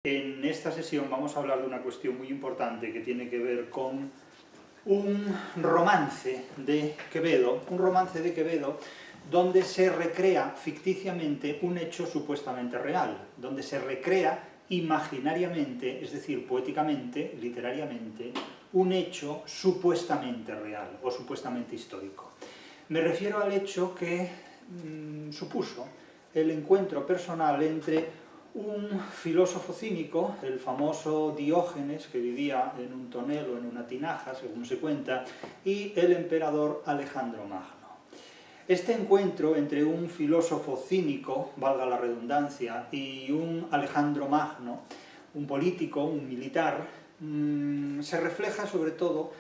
En esta sesión vamos a hablar de una cuestión muy importante que tiene que ver con un romance de Quevedo, donde se recrea ficticiamente un hecho supuestamente real, donde se recrea imaginariamente, es decir, poéticamente, literariamente, un hecho supuestamente real o supuestamente histórico. Me refiero al hecho que supuso el encuentro personal entre un filósofo cínico, el famoso Diógenes, que vivía en un tonel o en una tinaja, según se cuenta, y el emperador Alejandro Magno. Este encuentro entre un filósofo cínico, valga la redundancia, y un Alejandro Magno, un político, un militar, se refleja sobre todo,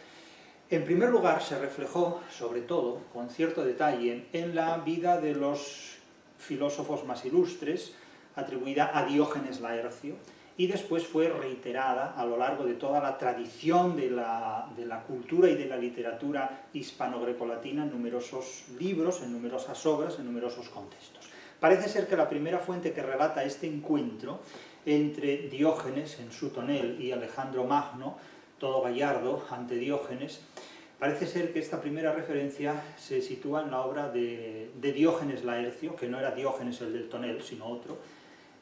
en primer lugar, se reflejó sobre todo, con cierto detalle, en la vida de los filósofos más ilustres, atribuida a Diógenes Laercio, y después fue reiterada a lo largo de toda la tradición de la cultura y de la literatura hispano-grecolatina en numerosos libros, en numerosas obras, en numerosos contextos. Parece ser que la primera fuente que relata este encuentro entre Diógenes en su tonel y Alejandro Magno, todo gallardo ante Diógenes, parece ser que esta primera referencia se sitúa en la obra de Diógenes Laercio, que no era Diógenes el del tonel, sino otro,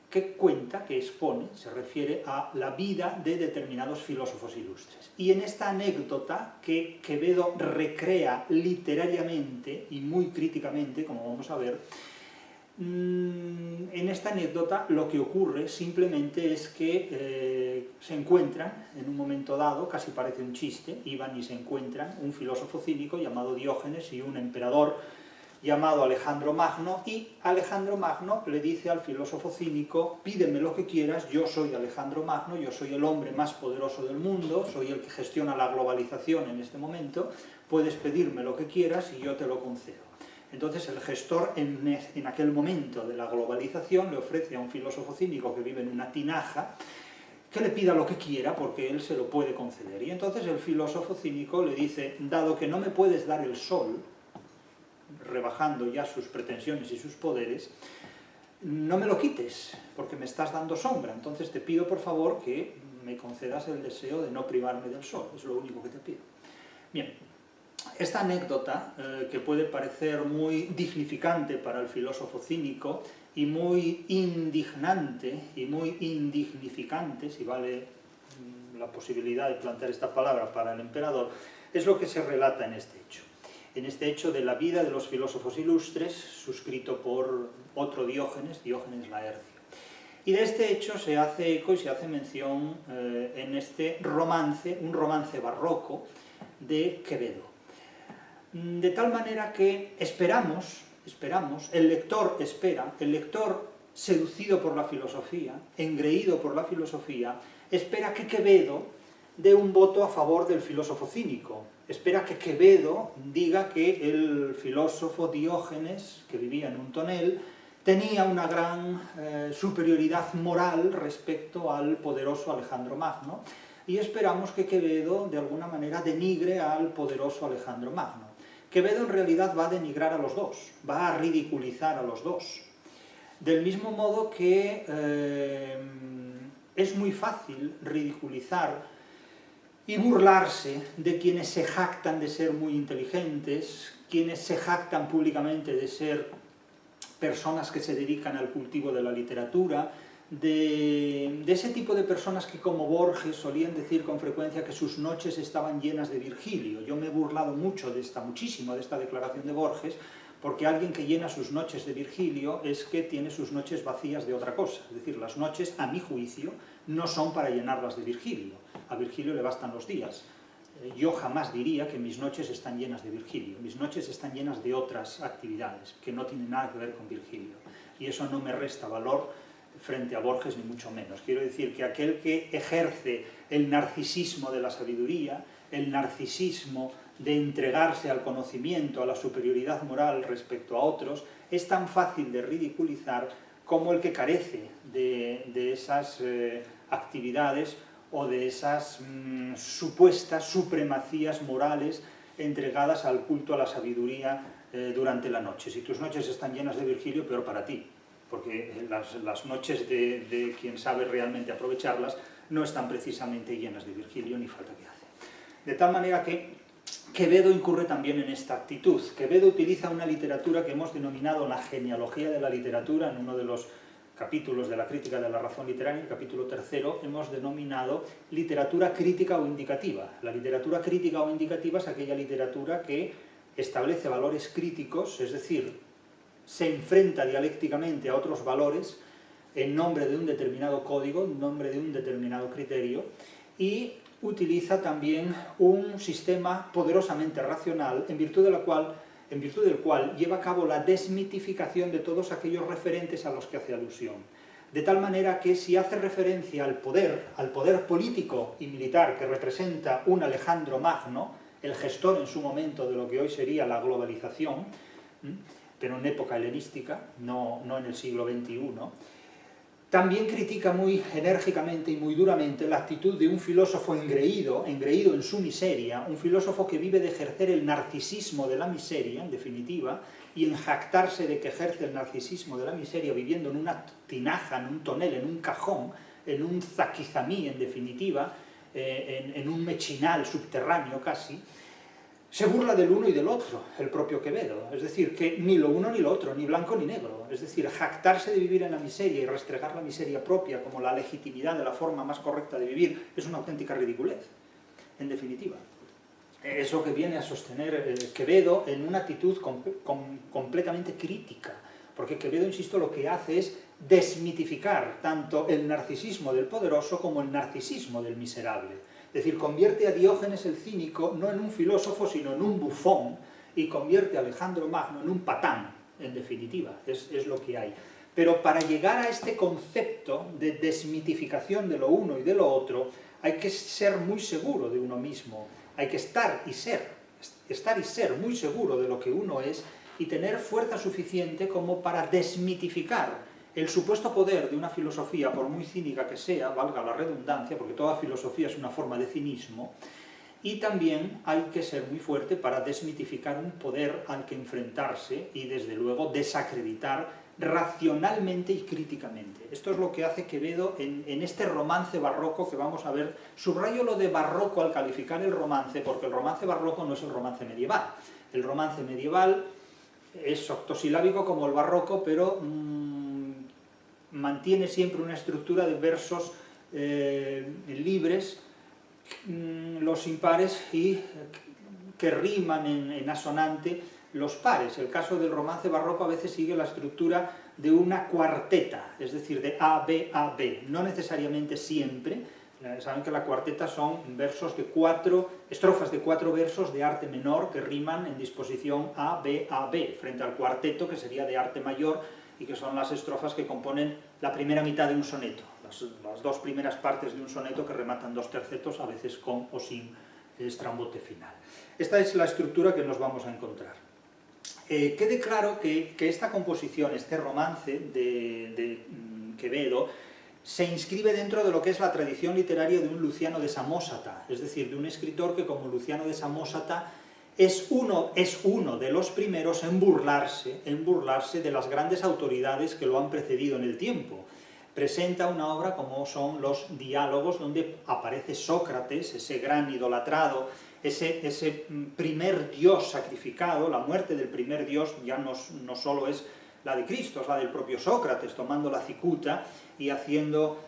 que cuenta, que expone, se refiere a la vida de determinados filósofos ilustres. Y en esta anécdota que Quevedo recrea literariamente y muy críticamente, como vamos a ver, en esta anécdota lo que ocurre simplemente es que se encuentran en un momento dado, casi parece un chiste, iban y se encuentran un filósofo cínico llamado Diógenes y un emperador llamado Alejandro Magno, y Alejandro Magno le dice al filósofo cínico: pídeme lo que quieras, yo soy Alejandro Magno, yo soy el hombre más poderoso del mundo, soy el que gestiona la globalización en este momento, puedes pedirme lo que quieras y yo te lo concedo. Entonces el gestor en aquel momento de la globalización le ofrece a un filósofo cínico que vive en una tinaja que le pida lo que quiera porque él se lo puede conceder. Y entonces el filósofo cínico le dice: dado que no me puedes dar el sol, rebajando ya sus pretensiones y sus poderes, no me lo quites, porque me estás dando sombra, entonces te pido por favor que me concedas el deseo de no privarme del sol, es lo único que te pido. Bien, esta anécdota, que puede parecer muy dignificante para el filósofo cínico y muy indignante y muy indignificante, si vale la posibilidad de plantear esta palabra, para el emperador, es lo que se relata en este hecho. En este hecho de la vida de los filósofos ilustres, suscrito por otro Diógenes, Diógenes Laercio. Y de este hecho se hace eco y se hace mención en este romance, un romance barroco de Quevedo. De tal manera que esperamos, el lector espera, el lector seducido por la filosofía, engreído por la filosofía, espera que Quevedo dé un voto a favor del filósofo cínico. Espera que Quevedo diga que el filósofo Diógenes, que vivía en un tonel, tenía una gran superioridad moral respecto al poderoso Alejandro Magno, y esperamos que Quevedo de alguna manera denigre al poderoso Alejandro Magno. Quevedo en realidad va a denigrar a los dos, va a ridiculizar a los dos. Del mismo modo que es muy fácil ridiculizar y burlarse de quienes se jactan de ser muy inteligentes, quienes se jactan públicamente de ser personas que se dedican al cultivo de la literatura, de ese tipo de personas que, como Borges, solían decir con frecuencia que sus noches estaban llenas de Virgilio. Yo me he burlado muchísimo de esta declaración de Borges, porque alguien que llena sus noches de Virgilio es que tiene sus noches vacías de otra cosa. Es decir, las noches, a mi juicio, no son para llenarlas de Virgilio. A Virgilio le bastan los días. Yo jamás diría que mis noches están llenas de Virgilio. Mis noches están llenas de otras actividades que no tienen nada que ver con Virgilio. Y eso no me resta valor frente a Borges, ni mucho menos. Quiero decir que aquel que ejerce el narcisismo de la sabiduría, el narcisismo de entregarse al conocimiento, a la superioridad moral respecto a otros, es tan fácil de ridiculizar como el que carece de esas actividades o de esas supuestas supremacías morales entregadas al culto a la sabiduría durante la noche. Si tus noches están llenas de Virgilio, peor para ti. porque las noches de quien sabe realmente aprovecharlas no están precisamente llenas de Virgilio, ni falta que hace. De tal manera que Quevedo incurre también en esta actitud. Quevedo utiliza una literatura que hemos denominado la genealogía de la literatura, en uno de los capítulos de la crítica de la razón literaria, el capítulo 3, hemos denominado literatura crítica o indicativa. La literatura crítica o indicativa es aquella literatura que establece valores críticos, es decir, se enfrenta dialécticamente a otros valores en nombre de un determinado código, en nombre de un determinado criterio, y utiliza también un sistema poderosamente racional en virtud del cual lleva a cabo la desmitificación de todos aquellos referentes a los que hace alusión. De tal manera que si hace referencia al poder político y militar que representa un Alejandro Magno, el gestor en su momento de lo que hoy sería la globalización, pero en época helenística, no en el siglo XXI, también critica muy enérgicamente y muy duramente la actitud de un filósofo engreído en su miseria, un filósofo que vive de ejercer el narcisismo de la miseria, en definitiva, y en jactarse de que ejerce el narcisismo de la miseria viviendo en una tinaja, en un tonel, en un cajón, en un zaquizamí, en definitiva, en un mechinal subterráneo casi. Se burla del uno y del otro, el propio Quevedo, es decir, que ni lo uno ni lo otro, ni blanco ni negro, es decir, jactarse de vivir en la miseria y restregar la miseria propia como la legitimidad de la forma más correcta de vivir es una auténtica ridiculez, en definitiva. Es lo que viene a sostener Quevedo en una actitud completamente crítica, porque Quevedo, insisto, lo que hace es desmitificar tanto el narcisismo del poderoso como el narcisismo del miserable. Es decir, convierte a Diógenes el cínico no en un filósofo, sino en un bufón, y convierte a Alejandro Magno en un patán, en definitiva, es lo que hay. Pero para llegar a este concepto de desmitificación de lo uno y de lo otro, hay que ser muy seguro de uno mismo, hay que estar y ser muy seguro de lo que uno es, y tener fuerza suficiente como para desmitificar el supuesto poder de una filosofía, por muy cínica que sea, valga la redundancia, porque toda filosofía es una forma de cinismo, y también hay que ser muy fuerte para desmitificar un poder al que enfrentarse y, desde luego, desacreditar racionalmente y críticamente. Esto es lo que hace Quevedo en este romance barroco que vamos a ver. Subrayo lo de barroco al calificar el romance, porque el romance barroco no es el romance medieval. El romance medieval es octosilábico como el barroco, pero mantiene siempre una estructura de versos libres, los impares, y que riman en asonante los pares. El caso del romance barroco a veces sigue la estructura de una cuarteta, es decir, de A, B, A, B. No necesariamente siempre. Saben que la cuarteta son estrofas de 4 versos de arte menor que riman en disposición A, B, A, B, frente al cuarteto, que sería de arte mayor, y que son las estrofas que componen la primera mitad de un soneto, las 2 primeras partes de un soneto que rematan 2 tercetos, a veces con o sin estrambote final. Esta es la estructura que nos vamos a encontrar. Quede claro que esta composición, este romance de Quevedo, se inscribe dentro de lo que es la tradición literaria de un Luciano de Samosata, es decir, de un escritor que, como Luciano de Samosata, es uno de los primeros en burlarse de las grandes autoridades que lo han precedido en el tiempo. Presenta una obra como son los diálogos, donde aparece Sócrates, ese gran idolatrado, ese primer dios sacrificado. La muerte del primer dios ya no solo es la de Cristo, es la del propio Sócrates, tomando la cicuta y haciendo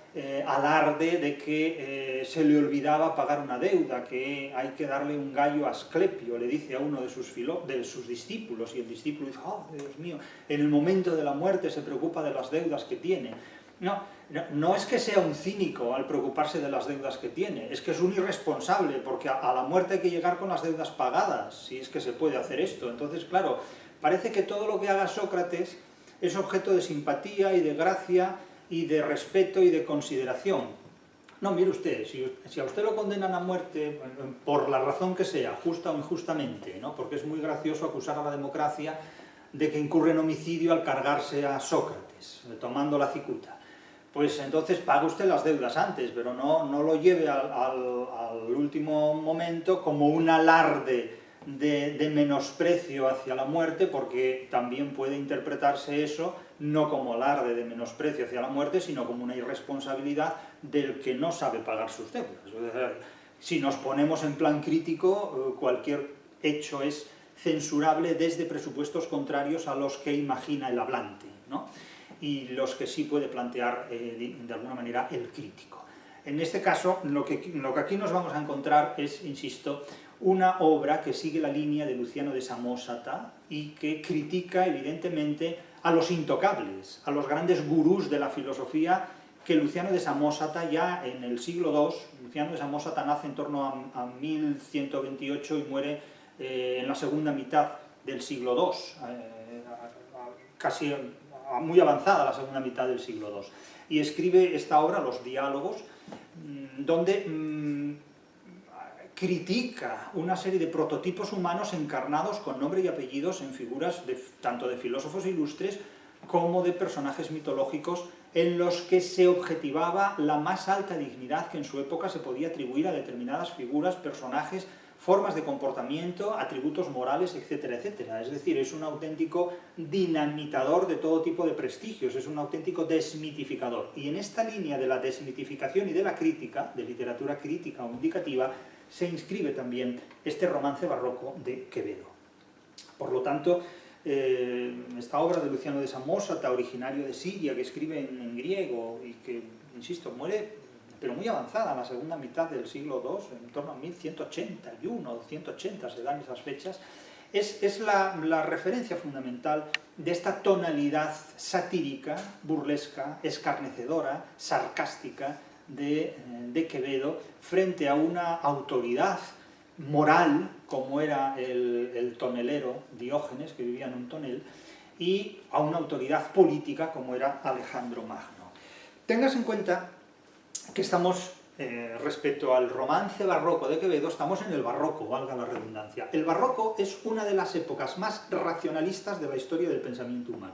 alarde de que se le olvidaba pagar una deuda, que hay que darle un gallo a Asclepio, le dice a uno de sus discípulos, y el discípulo dice: oh, Dios mío, en el momento de la muerte se preocupa de las deudas que tiene. No es que sea un cínico al preocuparse de las deudas que tiene, es que es un irresponsable, porque a la muerte hay que llegar con las deudas pagadas, si es que se puede hacer esto. Entonces, claro, parece que todo lo que haga Sócrates es objeto de simpatía y de gracia y de respeto y de consideración. No, mire usted, si a usted lo condenan a muerte por la razón que sea, justa o injustamente, ¿no? Porque es muy gracioso acusar a la democracia de que incurre en homicidio al cargarse a Sócrates, tomando la cicuta. Pues entonces pague usted las deudas antes, pero no lo lleve al último momento como un alarde de menosprecio hacia la muerte, porque también puede interpretarse eso no como alarde de menosprecio hacia la muerte, sino como una irresponsabilidad del que no sabe pagar sus deudas. Si nos ponemos en plan crítico, cualquier hecho es censurable desde presupuestos contrarios a los que imagina el hablante, ¿no? Y los que sí puede plantear de alguna manera el crítico. En este caso, lo que aquí nos vamos a encontrar es, insisto, una obra que sigue la línea de Luciano de Samosata y que critica evidentemente a los intocables, a los grandes gurús de la filosofía que Luciano de Samosata ya en el siglo II, Luciano de Samosata nace en torno a 1128 y muere en la segunda mitad del siglo II, casi muy avanzada la segunda mitad del siglo II, y escribe esta obra, Los Diálogos, donde critica una serie de prototipos humanos encarnados con nombre y apellidos en figuras tanto de filósofos ilustres como de personajes mitológicos en los que se objetivaba la más alta dignidad que en su época se podía atribuir a determinadas figuras, personajes, formas de comportamiento, atributos morales, etcétera, etcétera. Es decir, es un auténtico dinamitador de todo tipo de prestigios, es un auténtico desmitificador. Y en esta línea de la desmitificación y de la crítica, de literatura crítica o indicativa, se inscribe también este romance barroco de Quevedo. Por lo tanto, esta obra de Luciano de Samosata, originario de Siria, que escribe en griego y que, insisto, muere pero muy avanzada, en la segunda mitad del siglo II, en torno a 1181 o 180 se dan esas fechas, es la referencia fundamental de esta tonalidad satírica, burlesca, escarnecedora, sarcástica de Quevedo frente a una autoridad moral, como era el tonelero Diógenes, que vivía en un tonel, y a una autoridad política, como era Alejandro Magno. Tengas en cuenta que estamos, respecto al romance barroco de Quevedo, estamos en el barroco, valga la redundancia. El barroco es una de las épocas más racionalistas de la historia del pensamiento humano.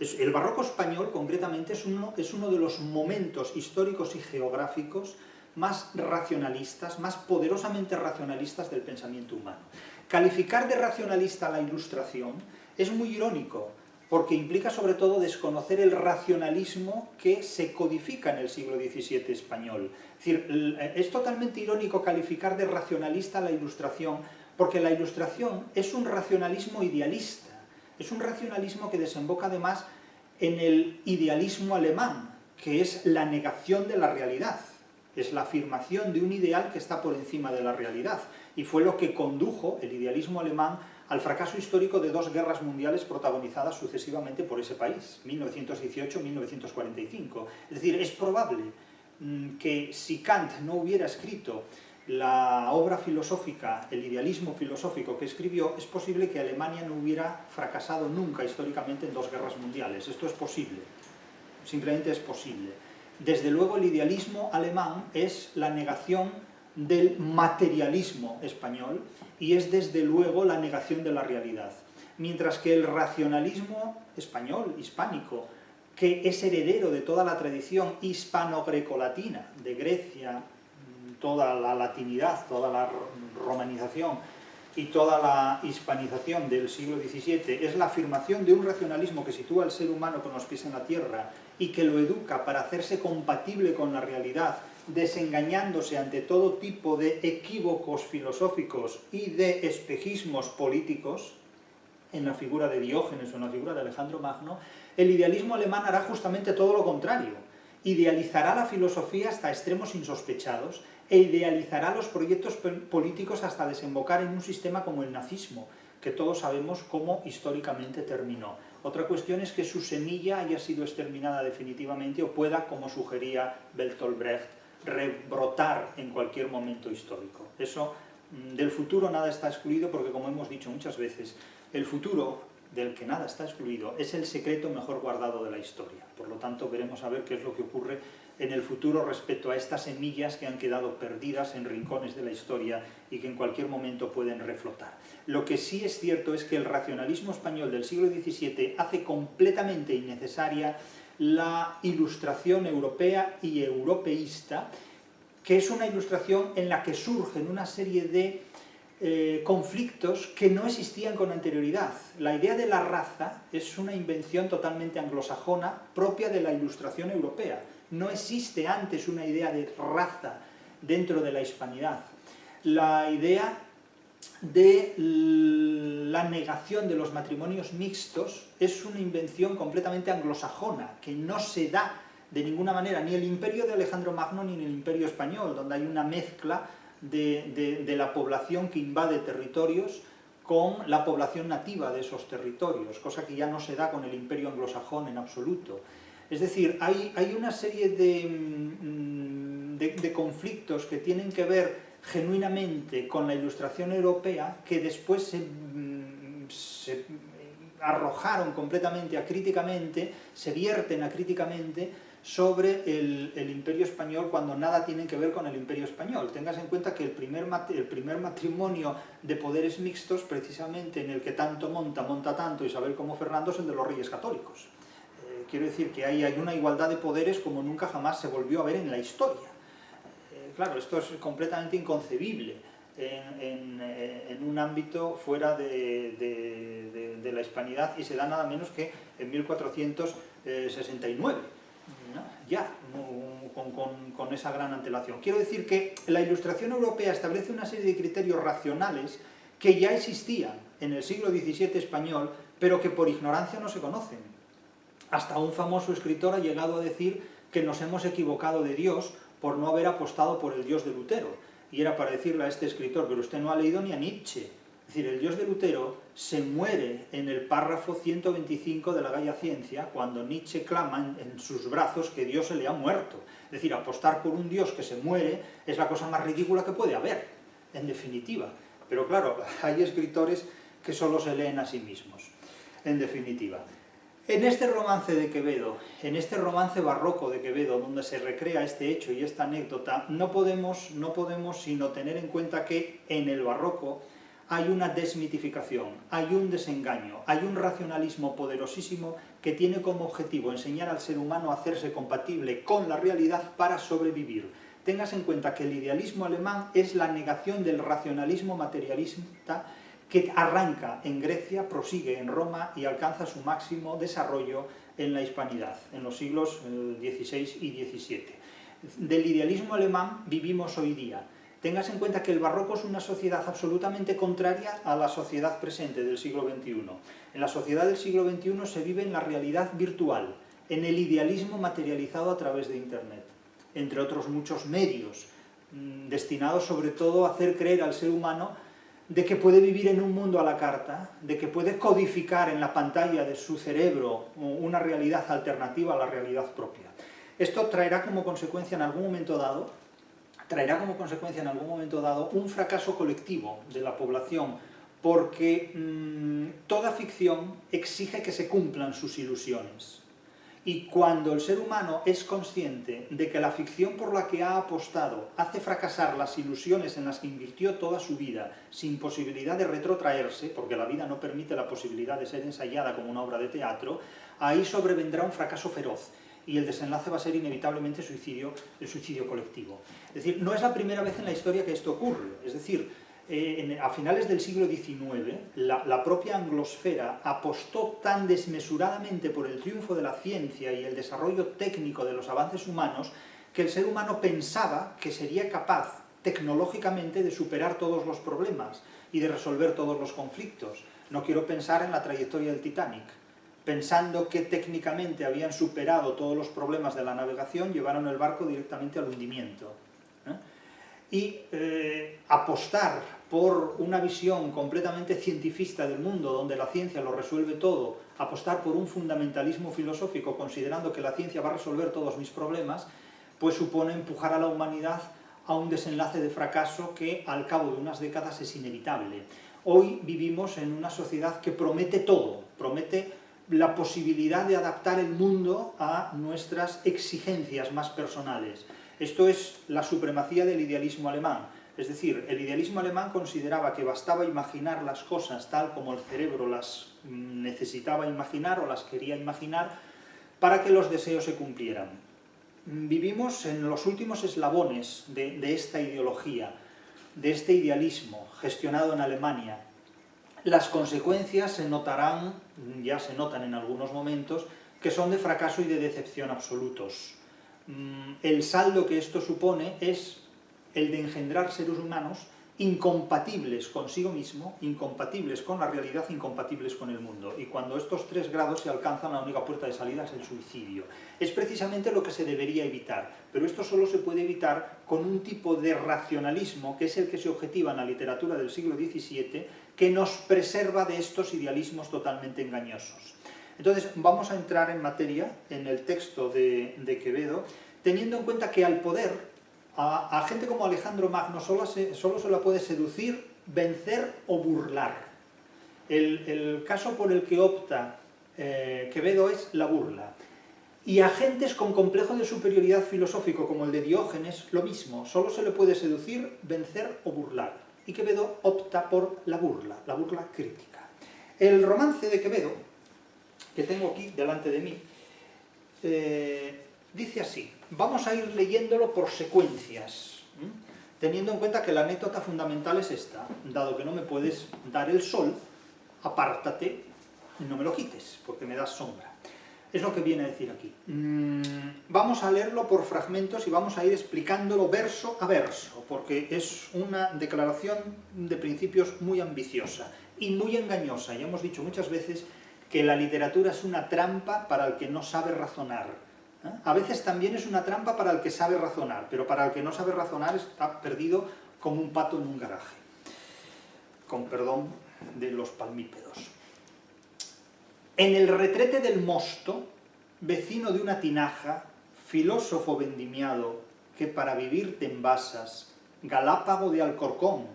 El barroco español, concretamente, es uno de los momentos históricos y geográficos más racionalistas, más poderosamente racionalistas del pensamiento humano. Calificar de racionalista a la Ilustración es muy irónico, porque implica sobre todo desconocer el racionalismo que se codifica en el siglo XVII español. Es decir, es totalmente irónico calificar de racionalista a la Ilustración, porque la Ilustración es un racionalismo idealista, es un racionalismo que desemboca además en el idealismo alemán, que es la negación de la realidad, es la afirmación de un ideal que está por encima de la realidad, y fue lo que condujo el idealismo alemán al fracaso histórico de dos guerras mundiales protagonizadas sucesivamente por ese país, 1918-1945. Es decir, es probable que si Kant no hubiera escrito la obra filosófica, el idealismo filosófico que escribió, es posible que Alemania no hubiera fracasado nunca históricamente en dos guerras mundiales. Esto es posible, simplemente es posible. Desde luego el idealismo alemán es la negación del materialismo español y es desde luego la negación de la realidad. Mientras que el racionalismo español, hispánico, que es heredero de toda la tradición hispano-grecolatina, de Grecia, toda la latinidad, toda la romanización y toda la hispanización del siglo XVII, es la afirmación de un racionalismo que sitúa al ser humano con los pies en la tierra y que lo educa para hacerse compatible con la realidad, desengañándose ante todo tipo de equívocos filosóficos y de espejismos políticos, en la figura de Diógenes o en la figura de Alejandro Magno, el idealismo alemán hará justamente todo lo contrario. Idealizará la filosofía hasta extremos insospechados e idealizará los proyectos políticos hasta desembocar en un sistema como el nazismo, que todos sabemos cómo históricamente terminó. Otra cuestión es que su semilla haya sido exterminada definitivamente o pueda, como sugería Bertolt Brecht, rebrotar en cualquier momento histórico. Eso, del futuro nada está excluido, porque como hemos dicho muchas veces, el futuro del que nada está excluido es el secreto mejor guardado de la historia. Por lo tanto, veremos a ver qué es lo que ocurre en el futuro respecto a estas semillas que han quedado perdidas en rincones de la historia y que en cualquier momento pueden reflotar. Lo que sí es cierto es que el racionalismo español del siglo XVII hace completamente innecesaria la ilustración europea y europeísta, que es una ilustración en la que surgen una serie de conflictos que no existían con anterioridad. La idea de la raza es una invención totalmente anglosajona propia de la Ilustración europea. No existe antes una idea de raza dentro de la hispanidad. La idea de la negación de los matrimonios mixtos es una invención completamente anglosajona, que no se da de ninguna manera ni el imperio de Alejandro Magno ni en el imperio español, donde hay una mezcla de la población que invade territorios con la población nativa de esos territorios, cosa que ya no se da con el imperio anglosajón en absoluto. Es decir, hay una serie de conflictos que tienen que ver genuinamente con la Ilustración europea que después se arrojaron completamente acríticamente, se vierten acríticamente sobre el Imperio Español cuando nada tiene que ver con el Imperio Español. Tengas en cuenta que el primer matrimonio de poderes mixtos, precisamente en el que tanto monta tanto Isabel como Fernando, es el de los Reyes Católicos. Quiero decir que hay una igualdad de poderes como nunca jamás se volvió a ver en la historia. Claro, esto es completamente inconcebible en un ámbito fuera de la hispanidad, y se da nada menos que en 1469. ¿no? Ya, con esa gran antelación. Quiero decir que la Ilustración europea establece una serie de criterios racionales que ya existían en el siglo XVII español, pero que por ignorancia no se conocen. Hasta un famoso escritor ha llegado a decir que nos hemos equivocado de Dios por no haber apostado por el Dios de Lutero. Y era para decirle a este escritor, pero usted no ha leído ni a Nietzsche. Es decir, el Dios de Lutero se muere en el párrafo 125 de la Gaia Ciencia, cuando Nietzsche clama en sus brazos que Dios se le ha muerto. Es decir, apostar por un Dios que se muere es la cosa más ridícula que puede haber, en definitiva. Pero claro, hay escritores que solo se leen a sí mismos, en definitiva. En este romance de Quevedo, en este romance barroco de Quevedo, donde se recrea este hecho y esta anécdota, no podemos sino tener en cuenta que en el barroco hay una desmitificación, hay un desengaño, hay un racionalismo poderosísimo que tiene como objetivo enseñar al ser humano a hacerse compatible con la realidad para sobrevivir. Tengas en cuenta que el idealismo alemán es la negación del racionalismo materialista que arranca en Grecia, prosigue en Roma y alcanza su máximo desarrollo en la hispanidad, en los siglos XVI y XVII. Del idealismo alemán vivimos hoy día. Tengas en cuenta que el barroco es una sociedad absolutamente contraria a la sociedad presente del siglo XXI. En la sociedad del siglo XXI se vive en la realidad virtual, en el idealismo materializado a través de Internet, entre otros muchos medios, destinados sobre todo a hacer creer al ser humano de que puede vivir en un mundo a la carta, de que puede codificar en la pantalla de su cerebro una realidad alternativa a la realidad propia. Esto traerá como consecuencia en algún momento dado un fracaso colectivo de la población, porque toda ficción exige que se cumplan sus ilusiones. Y cuando el ser humano es consciente de que la ficción por la que ha apostado hace fracasar las ilusiones en las que invirtió toda su vida, sin posibilidad de retrotraerse, porque la vida no permite la posibilidad de ser ensayada como una obra de teatro, ahí sobrevendrá un fracaso feroz. Y el desenlace va a ser inevitablemente el suicidio colectivo. Es decir, no es la primera vez en la historia que esto ocurre. Es decir, a finales del siglo XIX, la propia anglosfera apostó tan desmesuradamente por el triunfo de la ciencia y el desarrollo técnico de los avances humanos, que el ser humano pensaba que sería capaz tecnológicamente de superar todos los problemas y de resolver todos los conflictos. No quiero pensar en la trayectoria del Titanic. Pensando que técnicamente habían superado todos los problemas de la navegación, llevaron el barco directamente al hundimiento. Y apostar por una visión completamente cientifista del mundo, donde la ciencia lo resuelve todo, apostar por un fundamentalismo filosófico considerando que la ciencia va a resolver todos mis problemas, pues supone empujar a la humanidad a un desenlace de fracaso que al cabo de unas décadas es inevitable. Hoy vivimos en una sociedad que promete todo, promete la posibilidad de adaptar el mundo a nuestras exigencias más personales. Esto es la supremacía del idealismo alemán. Es decir, el idealismo alemán consideraba que bastaba imaginar las cosas tal como el cerebro las necesitaba imaginar o las quería imaginar para que los deseos se cumplieran. Vivimos en los últimos eslabones de esta ideología. de este idealismo gestionado en Alemania, las consecuencias se notarán, ya se notan en algunos momentos, que son de fracaso y de decepción absolutos. El saldo que esto supone es el de engendrar seres humanos incompatibles consigo mismo, incompatibles con la realidad, incompatibles con el mundo. Y cuando estos 3 grados se alcanzan, la única puerta de salida es el suicidio. Es precisamente lo que se debería evitar, pero esto solo se puede evitar con un tipo de racionalismo, que es el que se objetiva en la literatura del siglo XVII, que nos preserva de estos idealismos totalmente engañosos. Entonces, vamos a entrar en materia, en el texto de Quevedo, teniendo en cuenta que al poder, a gente como Alejandro Magno solo se la puede seducir, vencer o burlar. El caso por el que opta Quevedo es la burla. Y a gentes con complejo de superioridad filosófico, como el de Diógenes, lo mismo, solo se le puede seducir, vencer o burlar. Y Quevedo opta por la burla crítica. El romance de Quevedo, que tengo aquí delante de mí, dice así. Vamos a ir leyéndolo por secuencias, teniendo en cuenta que la anécdota fundamental es esta: dado que no me puedes dar el sol, apártate y no me lo quites, porque me das sombra. Es lo que viene a decir aquí. Vamos a leerlo por fragmentos y vamos a ir explicándolo verso a verso, porque es una declaración de principios muy ambiciosa y muy engañosa. Ya hemos dicho muchas veces que la literatura es una trampa para el que no sabe razonar. A veces también es una trampa para el que sabe razonar, pero para el que no sabe razonar está perdido como un pato en un garaje. Con perdón de los palmípedos. En el retrete del mosto, vecino de una tinaja, filósofo vendimiado, que para vivir te envasas, galápago de Alcorcón,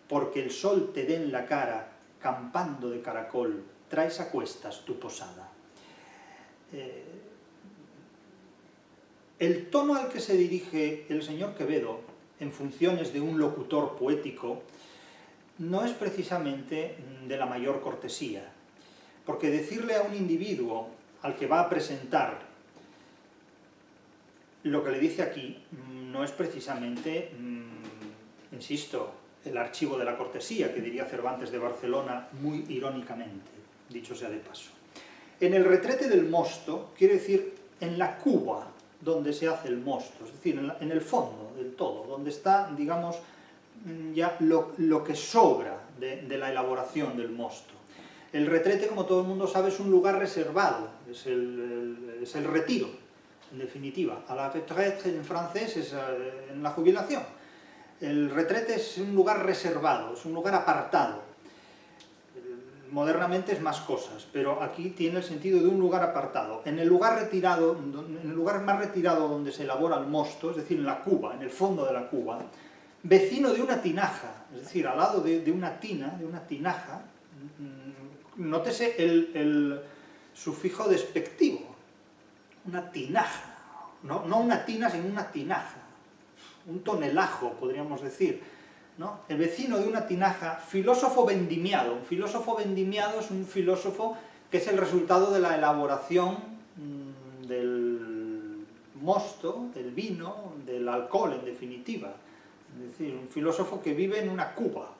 porque el sol te dé en la cara, campando de caracol, traes a cuestas tu posada. El tono al que se dirige el señor Quevedo, en funciones de un locutor poético, no es precisamente de la mayor cortesía, porque decirle a un individuo al que va a presentar lo que le dice aquí no es precisamente, insisto, el archivo de la cortesía, que diría Cervantes de Barcelona muy irónicamente, dicho sea de paso. En el retrete del mosto, quiere decir en la cuba donde se hace el mosto, es decir, en el fondo del todo, donde está, digamos, ya lo que sobra de la elaboración del mosto. El retrete, como todo el mundo sabe, es un lugar reservado, es el retiro, en definitiva. A la retraite en francés es en la jubilación. El retrete es un lugar reservado, es un lugar apartado. Modernamente es más cosas, pero aquí tiene el sentido de un lugar apartado. En el lugar retirado, en el lugar más retirado donde se elabora el mosto, es decir, en la cuba, en el fondo de la cuba, vecino de una tinaja, es decir, al lado de una tina, de una tinaja, nótese el sufijo despectivo, una tinaja, no una tina, sino una tinaja, un tonelajo, podríamos decir, ¿no? El vecino de una tinaja, filósofo vendimiado. Un filósofo vendimiado es un filósofo que es el resultado de la elaboración del mosto, del vino, del alcohol, en definitiva. Es decir, un filósofo que vive en una cuba,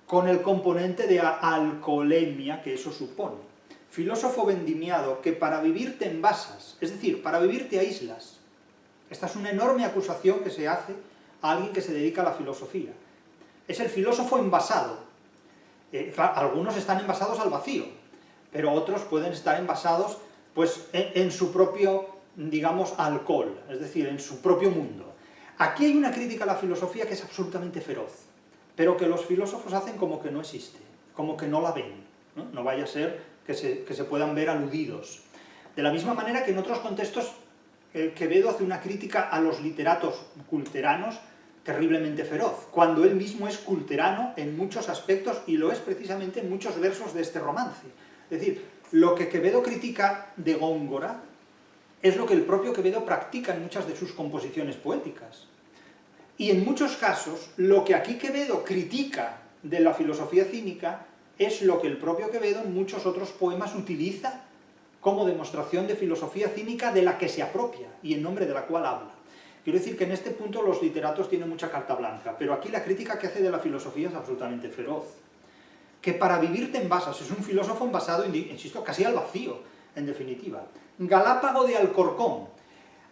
con el componente de alcoholemia que eso supone. Filósofo vendimiado que para vivir te envasas, es decir, para vivir te aíslas. Esta es una enorme acusación que se hace a alguien que se dedica a la filosofía. Es el filósofo envasado. Claro, algunos están envasados al vacío, pero otros pueden estar envasados pues, en su propio, digamos, alcohol, es decir, en su propio mundo. Aquí hay una crítica a la filosofía que es absolutamente feroz, pero que los filósofos hacen como que no existe, como que no la ven, ¿no? No vaya a ser que se puedan ver aludidos. De la misma manera que en otros contextos Quevedo hace una crítica a los literatos culteranos terriblemente feroz, cuando él mismo es culterano en muchos aspectos y lo es precisamente en muchos versos de este romance. Es decir, lo que Quevedo critica de Góngora es lo que el propio Quevedo practica en muchas de sus composiciones poéticas. Y en muchos casos, lo que aquí Quevedo critica de la filosofía cínica es lo que el propio Quevedo en muchos otros poemas utiliza como demostración de filosofía cínica de la que se apropia y en nombre de la cual habla. Quiero decir que en este punto los literatos tienen mucha carta blanca, pero aquí la crítica que hace de la filosofía es absolutamente feroz. Que para vivir te envasas, es un filósofo envasado, insisto, casi al vacío, en definitiva. Galápago de Alcorcón.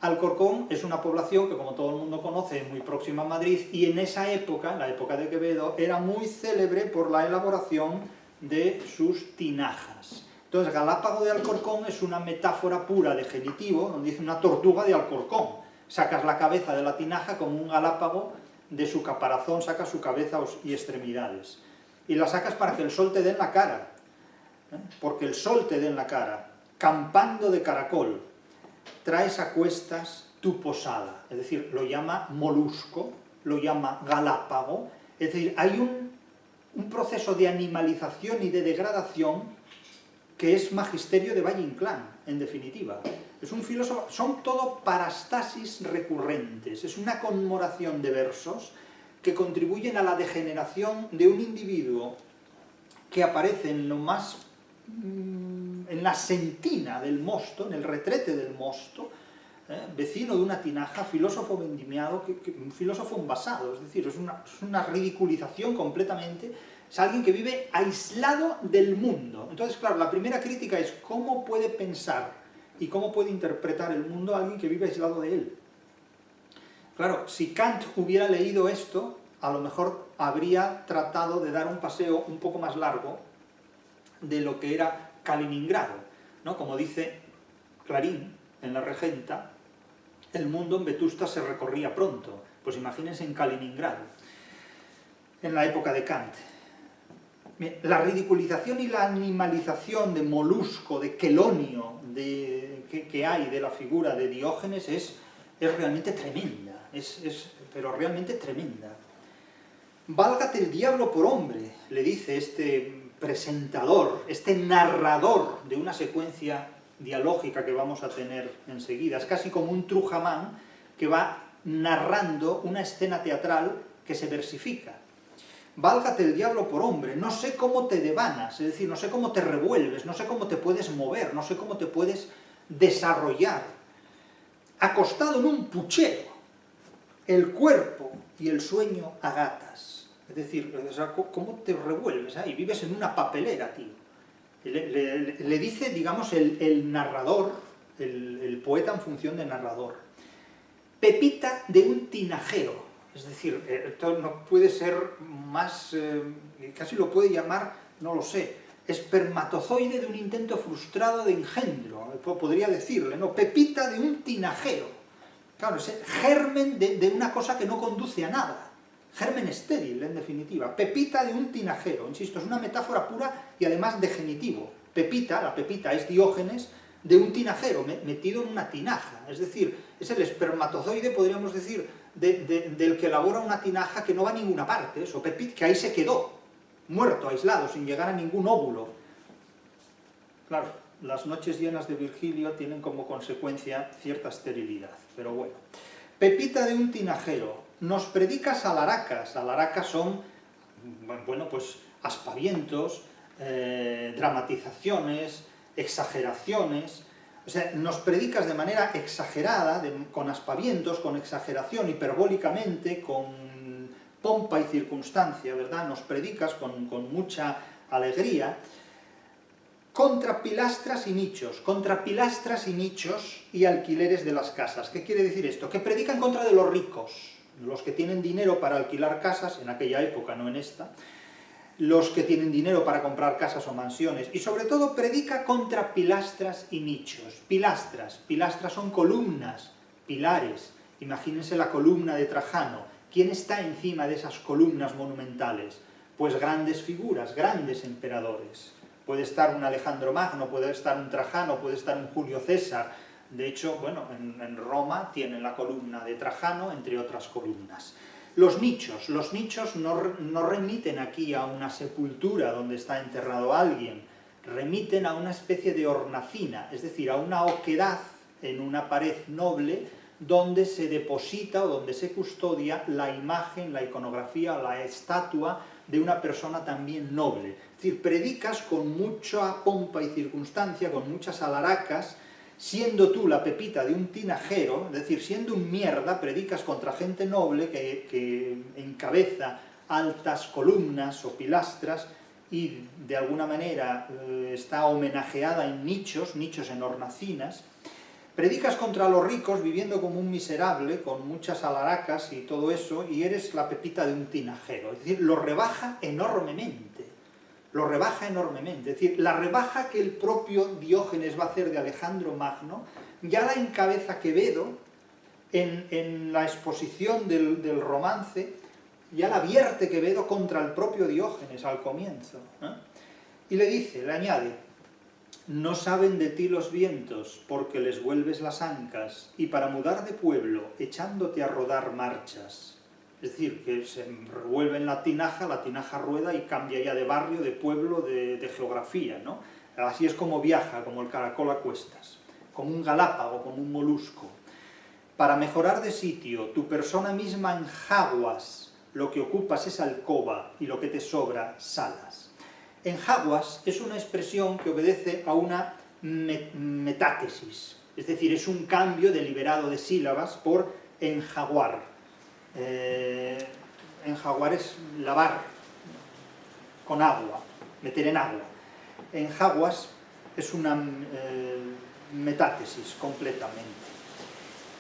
Alcorcón es una población que, como todo el mundo conoce, es muy próxima a Madrid, y en esa época, en la época de Quevedo, era muy célebre por la elaboración de sus tinajas. Entonces, Galápago de Alcorcón es una metáfora pura de genitivo, donde dice una tortuga de Alcorcón. Sacas la cabeza de la tinaja como un galápago de su caparazón, sacas su cabeza y extremidades. Y la sacas para que el sol te dé en la cara, porque el sol te dé en la cara. Campando de caracol, traes a cuestas tu posada. Es decir, lo llama molusco, lo llama galápago. Es decir, hay un proceso de animalización y de degradación que es magisterio de Valle Inclán, en definitiva. Es un filósofo, son todo parastasis recurrentes, es una conmemoración de versos que contribuyen a la degeneración de un individuo que aparece en lo más, en la sentina del mosto, en el retrete del mosto, vecino de una tinaja, filósofo vendimiado, un filósofo envasado, es decir, es una ridiculización completamente. Es alguien que vive aislado del mundo. Entonces, claro, la primera crítica es cómo puede pensar y cómo puede interpretar el mundo alguien que vive aislado de él. Claro, si Kant hubiera leído esto, a lo mejor habría tratado de dar un paseo un poco más largo de lo que era Kaliningrado, ¿no? Como dice Clarín en La Regenta, el mundo en Vetusta se recorría pronto. Pues imagínense en Kaliningrado, en la época de Kant. La ridiculización y la animalización de molusco, de quelonio, que hay de la figura de Diógenes es realmente tremenda, pero realmente tremenda. Válgate el diablo por hombre, le dice este presentador, este narrador de una secuencia dialógica que vamos a tener enseguida. Es casi como un Trujamán que va narrando una escena teatral que se versifica. Válgate el diablo por hombre, no sé cómo te devanas, es decir, no sé cómo te revuelves, no sé cómo te puedes mover, no sé cómo te puedes desarrollar. Acostado en un puchero, el cuerpo y el sueño a gatas. Es decir, ¿cómo te revuelves ahí? Vives en una papelera, tío. Le dice, digamos, el narrador, el poeta en función de narrador. Pepita de un tinajero. Es decir, esto no puede ser más, casi lo puede llamar, no lo sé, espermatozoide de un intento frustrado de engendro, podría decirle, ¿no? Pepita de un tinajero. Claro, es germen de una cosa que no conduce a nada. Germen estéril, en definitiva. Pepita de un tinajero, insisto, es una metáfora pura y además de genitivo. Pepita, la pepita es Diógenes, de un tinajero, metido en una tinaja. Es decir, es el espermatozoide, podríamos decir, del que elabora una tinaja que no va a ninguna parte, eso, que ahí se quedó, muerto, aislado, sin llegar a ningún óvulo. Claro, las noches llenas de Virgilio tienen como consecuencia cierta esterilidad, pero bueno. Pepita de un tinajero, nos predicas alaracas. Alaracas son, bueno, pues aspavientos, dramatizaciones, exageraciones. O sea, nos predicas de manera exagerada, con aspavientos, con exageración, hiperbólicamente, con pompa y circunstancia, ¿verdad? Nos predicas con mucha alegría, contra pilastras y nichos y alquileres de las casas. ¿Qué quiere decir esto? Que predican contra de los ricos, los que tienen dinero para alquilar casas, en aquella época, no en esta, los que tienen dinero para comprar casas o mansiones, y sobre todo predica contra pilastras y nichos. Pilastras son columnas, pilares. Imagínense la columna de Trajano. ¿Quién está encima de esas columnas monumentales? Pues grandes figuras, grandes emperadores. Puede estar un Alejandro Magno, puede estar un Trajano, puede estar un Julio César. De hecho, bueno, en Roma tienen la columna de Trajano, entre otras columnas. Los nichos no remiten aquí a una sepultura donde está enterrado alguien, remiten a una especie de hornacina, es decir, a una oquedad en una pared noble donde se deposita o donde se custodia la imagen, la iconografía, la estatua de una persona también noble. Es decir, predicas con mucha pompa y circunstancia, con muchas alaracas, siendo tú la pepita de un tinajero, es decir, siendo un mierda, predicas contra gente noble que encabeza altas columnas o pilastras y de alguna manera está homenajeada en nichos en hornacinas. Predicas contra los ricos viviendo como un miserable, con muchas alaracas y todo eso, y eres la pepita de un tinajero. Es decir, lo rebaja enormemente. Lo rebaja enormemente. Es decir, la rebaja que el propio Diógenes va a hacer de Alejandro Magno, ya la encabeza Quevedo en la exposición del romance, ya la vierte Quevedo contra el propio Diógenes al comienzo. Y le dice, le añade: no saben de ti los vientos, porque les vuelves las ancas, y para mudar de pueblo, echándote a rodar marchas. Es decir, que se revuelve en la tinaja rueda y cambia ya de barrio, de pueblo, de geografía, ¿no? Así es como viaja, como el caracol a cuestas, como un galápago, como un molusco. Para mejorar de sitio, tu persona misma enjaguas, lo que ocupas es alcoba, y lo que te sobra, salas. Enjaguas es una expresión que obedece a una metátesis, es decir, es un cambio deliberado de sílabas por enjaguar. Enjaguar es lavar con agua, meter en agua. Enjaguas es una metátesis completamente.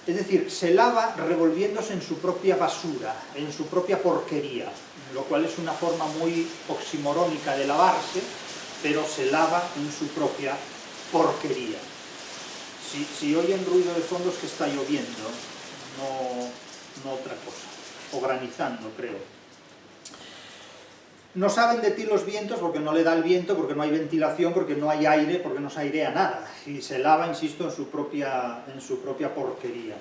Es decir, se lava revolviéndose en su propia basura, en su propia porquería, lo cual es una forma muy oximorónica de lavarse, pero se lava en su propia porquería. Si oyen ruido de fondo es que está lloviendo, no otra cosa, o granizando, creo. No saben de ti los vientos porque no le da el viento, porque no hay ventilación, porque no hay aire, porque no se airea nada. Y se lava, insisto, en su propia porquería.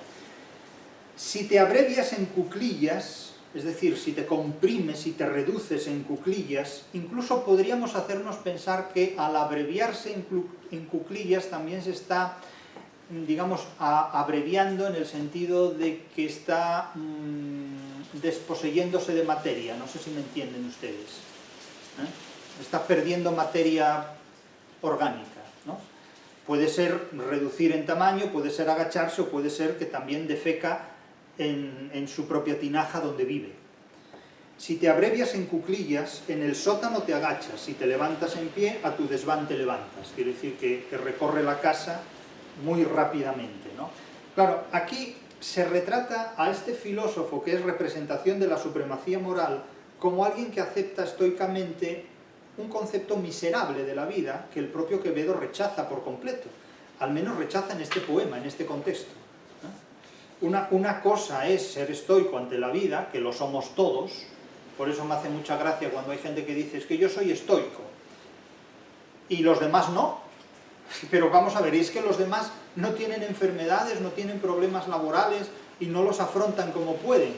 Si te abrevias en cuclillas, es decir, si te comprimes, si te reduces en cuclillas, incluso podríamos hacernos pensar que al abreviarse en cuclillas también se está, digamos, abreviando en el sentido de que está desposeyéndose de materia. No sé si me entienden ustedes. Está perdiendo materia orgánica, ¿no? Puede ser reducir en tamaño, puede ser agacharse, o puede ser que también defeca en su propia tinaja donde vive. Si te abrevias en cuclillas, en el sótano te agachas, si te levantas en pie, a tu desván te levantas. Quiere decir que recorre la casa muy rápidamente, ¿no? Claro, aquí se retrata a este filósofo, que es representación de la supremacía moral, como alguien que acepta estoicamente un concepto miserable de la vida que el propio Quevedo rechaza por completo. Al menos rechaza en este poema, en este contexto. Una cosa es ser estoico ante la vida, que lo somos todos. Por eso me hace mucha gracia cuando hay gente que dice: es que yo soy estoico y los demás no. Pero vamos a ver, es que los demás no tienen enfermedades, no tienen problemas laborales y no los afrontan como pueden.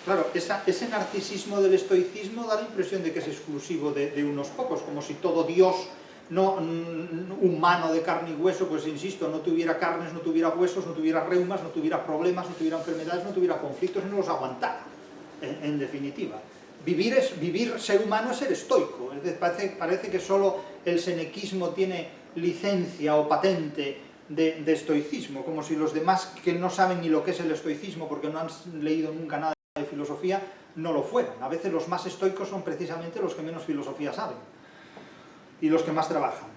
Claro, ese narcisismo del estoicismo da la impresión de que es exclusivo de unos pocos, como si todo Dios humano de carne y hueso, pues insisto, no tuviera carnes, no tuviera huesos, no tuviera reumas, no tuviera problemas, no tuviera enfermedades, no tuviera conflictos y no los aguantara, en definitiva. Vivir ser humano es ser estoico. Es decir, parece que solo el senequismo tiene licencia o patente de estoicismo, como si los demás que no saben ni lo que es el estoicismo porque no han leído nunca nada de filosofía, no lo fueran. A veces los más estoicos son precisamente los que menos filosofía saben y los que más trabajan.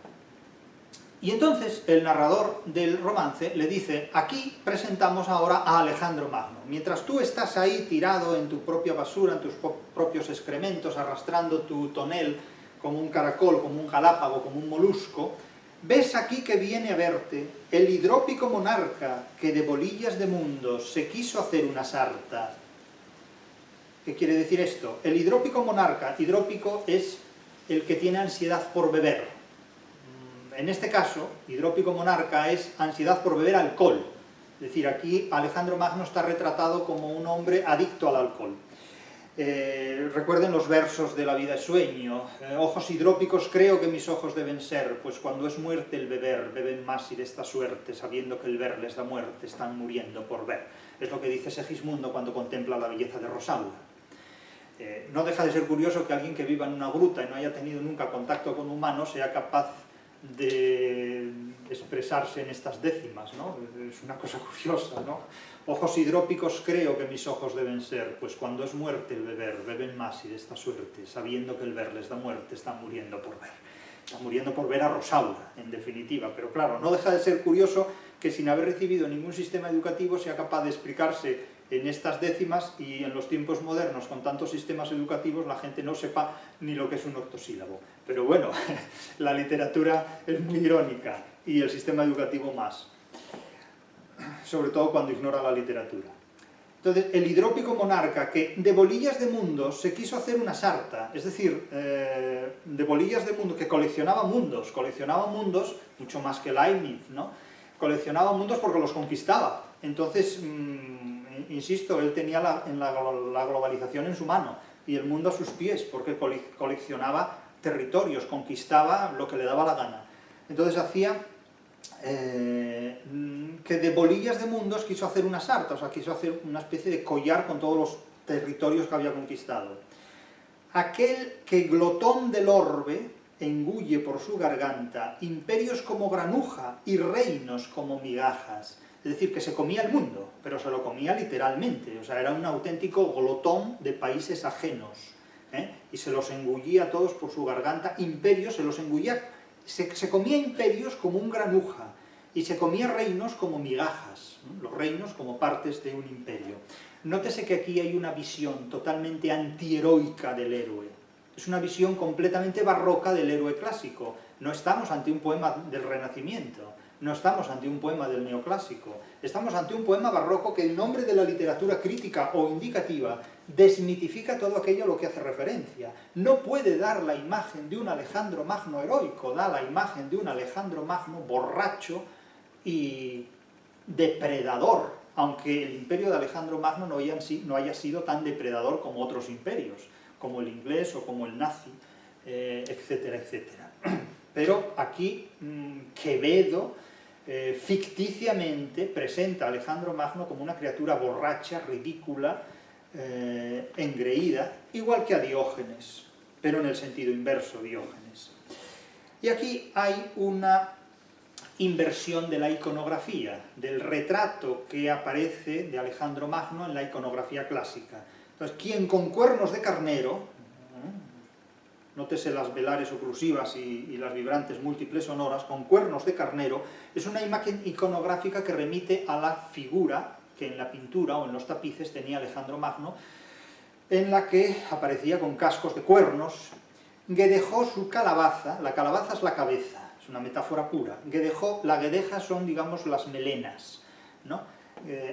Y entonces el narrador del romance le dice: aquí presentamos ahora a Alejandro Magno. Mientras tú estás ahí tirado en tu propia basura, en tus propios excrementos, arrastrando tu tonel como un caracol, como un galápago, como un molusco, ves aquí que viene a verte el hidrópico monarca que de bolillas de mundos se quiso hacer una sarta. ¿Qué quiere decir esto? El hidrópico monarca, hidrópico es el que tiene ansiedad por beber. En este caso, hidrópico monarca es ansiedad por beber alcohol. Es decir, aquí Alejandro Magno está retratado como un hombre adicto al alcohol. Recuerden los versos de La vida es sueño. Ojos hidrópicos creo que mis ojos deben ser, pues cuando es muerte el beber, beben más y de esta suerte, sabiendo que el ver les da muerte, están muriendo por ver. Es lo que dice Segismundo cuando contempla la belleza de Rosaura. No deja de ser curioso que alguien que viva en una gruta y no haya tenido nunca contacto con humanos sea capaz de expresarse en estas décimas, ¿no? Es una cosa curiosa, ¿no? Ojos hidrópicos creo que mis ojos deben ser, pues cuando es muerte el beber, beben más y de esta suerte, sabiendo que el ver les da muerte, están muriendo por ver. Están muriendo por ver a Rosaura, en definitiva. Pero claro, no deja de ser curioso que sin haber recibido ningún sistema educativo sea capaz de explicarse en estas décimas y en los tiempos modernos, con tantos sistemas educativos, la gente no sepa ni lo que es un octosílabo. Pero bueno, la literatura es muy irónica y el sistema educativo más, sobre todo cuando ignora la literatura. Entonces, el hidrópico monarca, que de bolillas de mundos se quiso hacer una sarta, es decir, de bolillas de mundos, que coleccionaba mundos, mucho más que Leibniz, ¿no? Coleccionaba mundos porque los conquistaba. Entonces, insisto, él tenía la globalización en su mano y el mundo a sus pies, porque coleccionaba territorios, conquistaba lo que le daba la gana. Entonces hacía que de bolillas de mundos quiso hacer una sarta, o sea, quiso hacer una especie de collar con todos los territorios que había conquistado. Aquel que glotón del orbe engulle por su garganta imperios como granuja y reinos como migajas. Es decir, que se comía el mundo, pero se lo comía literalmente, o sea, era un auténtico glotón de países ajenos, y se los engullía todos por su garganta, imperios, se los engullía, se comía imperios como un granuja, y se comía reinos como migajas, los reinos como partes de un imperio. Nótese que aquí hay una visión totalmente antiheroica del héroe, es una visión completamente barroca del héroe clásico. No estamos ante un poema del Renacimiento, no estamos ante un poema del neoclásico, estamos ante un poema barroco que en nombre de la literatura crítica o indicativa desmitifica todo aquello a lo que hace referencia. No puede dar la imagen de un Alejandro Magno heroico, da la imagen de un Alejandro Magno borracho y depredador, aunque el imperio de Alejandro Magno no haya sido tan depredador como otros imperios, como el inglés o como el nazi, etcétera, etcétera. Pero aquí Quevedo ficticiamente presenta a Alejandro Magno como una criatura borracha, ridícula, engreída, igual que a Diógenes, pero en el sentido inverso, Diógenes. Y aquí hay una inversión de la iconografía, del retrato que aparece de Alejandro Magno en la iconografía clásica. Entonces, quien con cuernos de carnero, nótese las velares oclusivas y las vibrantes múltiples sonoras, con cuernos de carnero, es una imagen iconográfica que remite a la figura que en la pintura o en los tapices tenía Alejandro Magno, en la que aparecía con cascos de cuernos, guedejó su calabaza, la calabaza es la cabeza, es una metáfora pura, la guedeja son, digamos, las melenas, ¿no?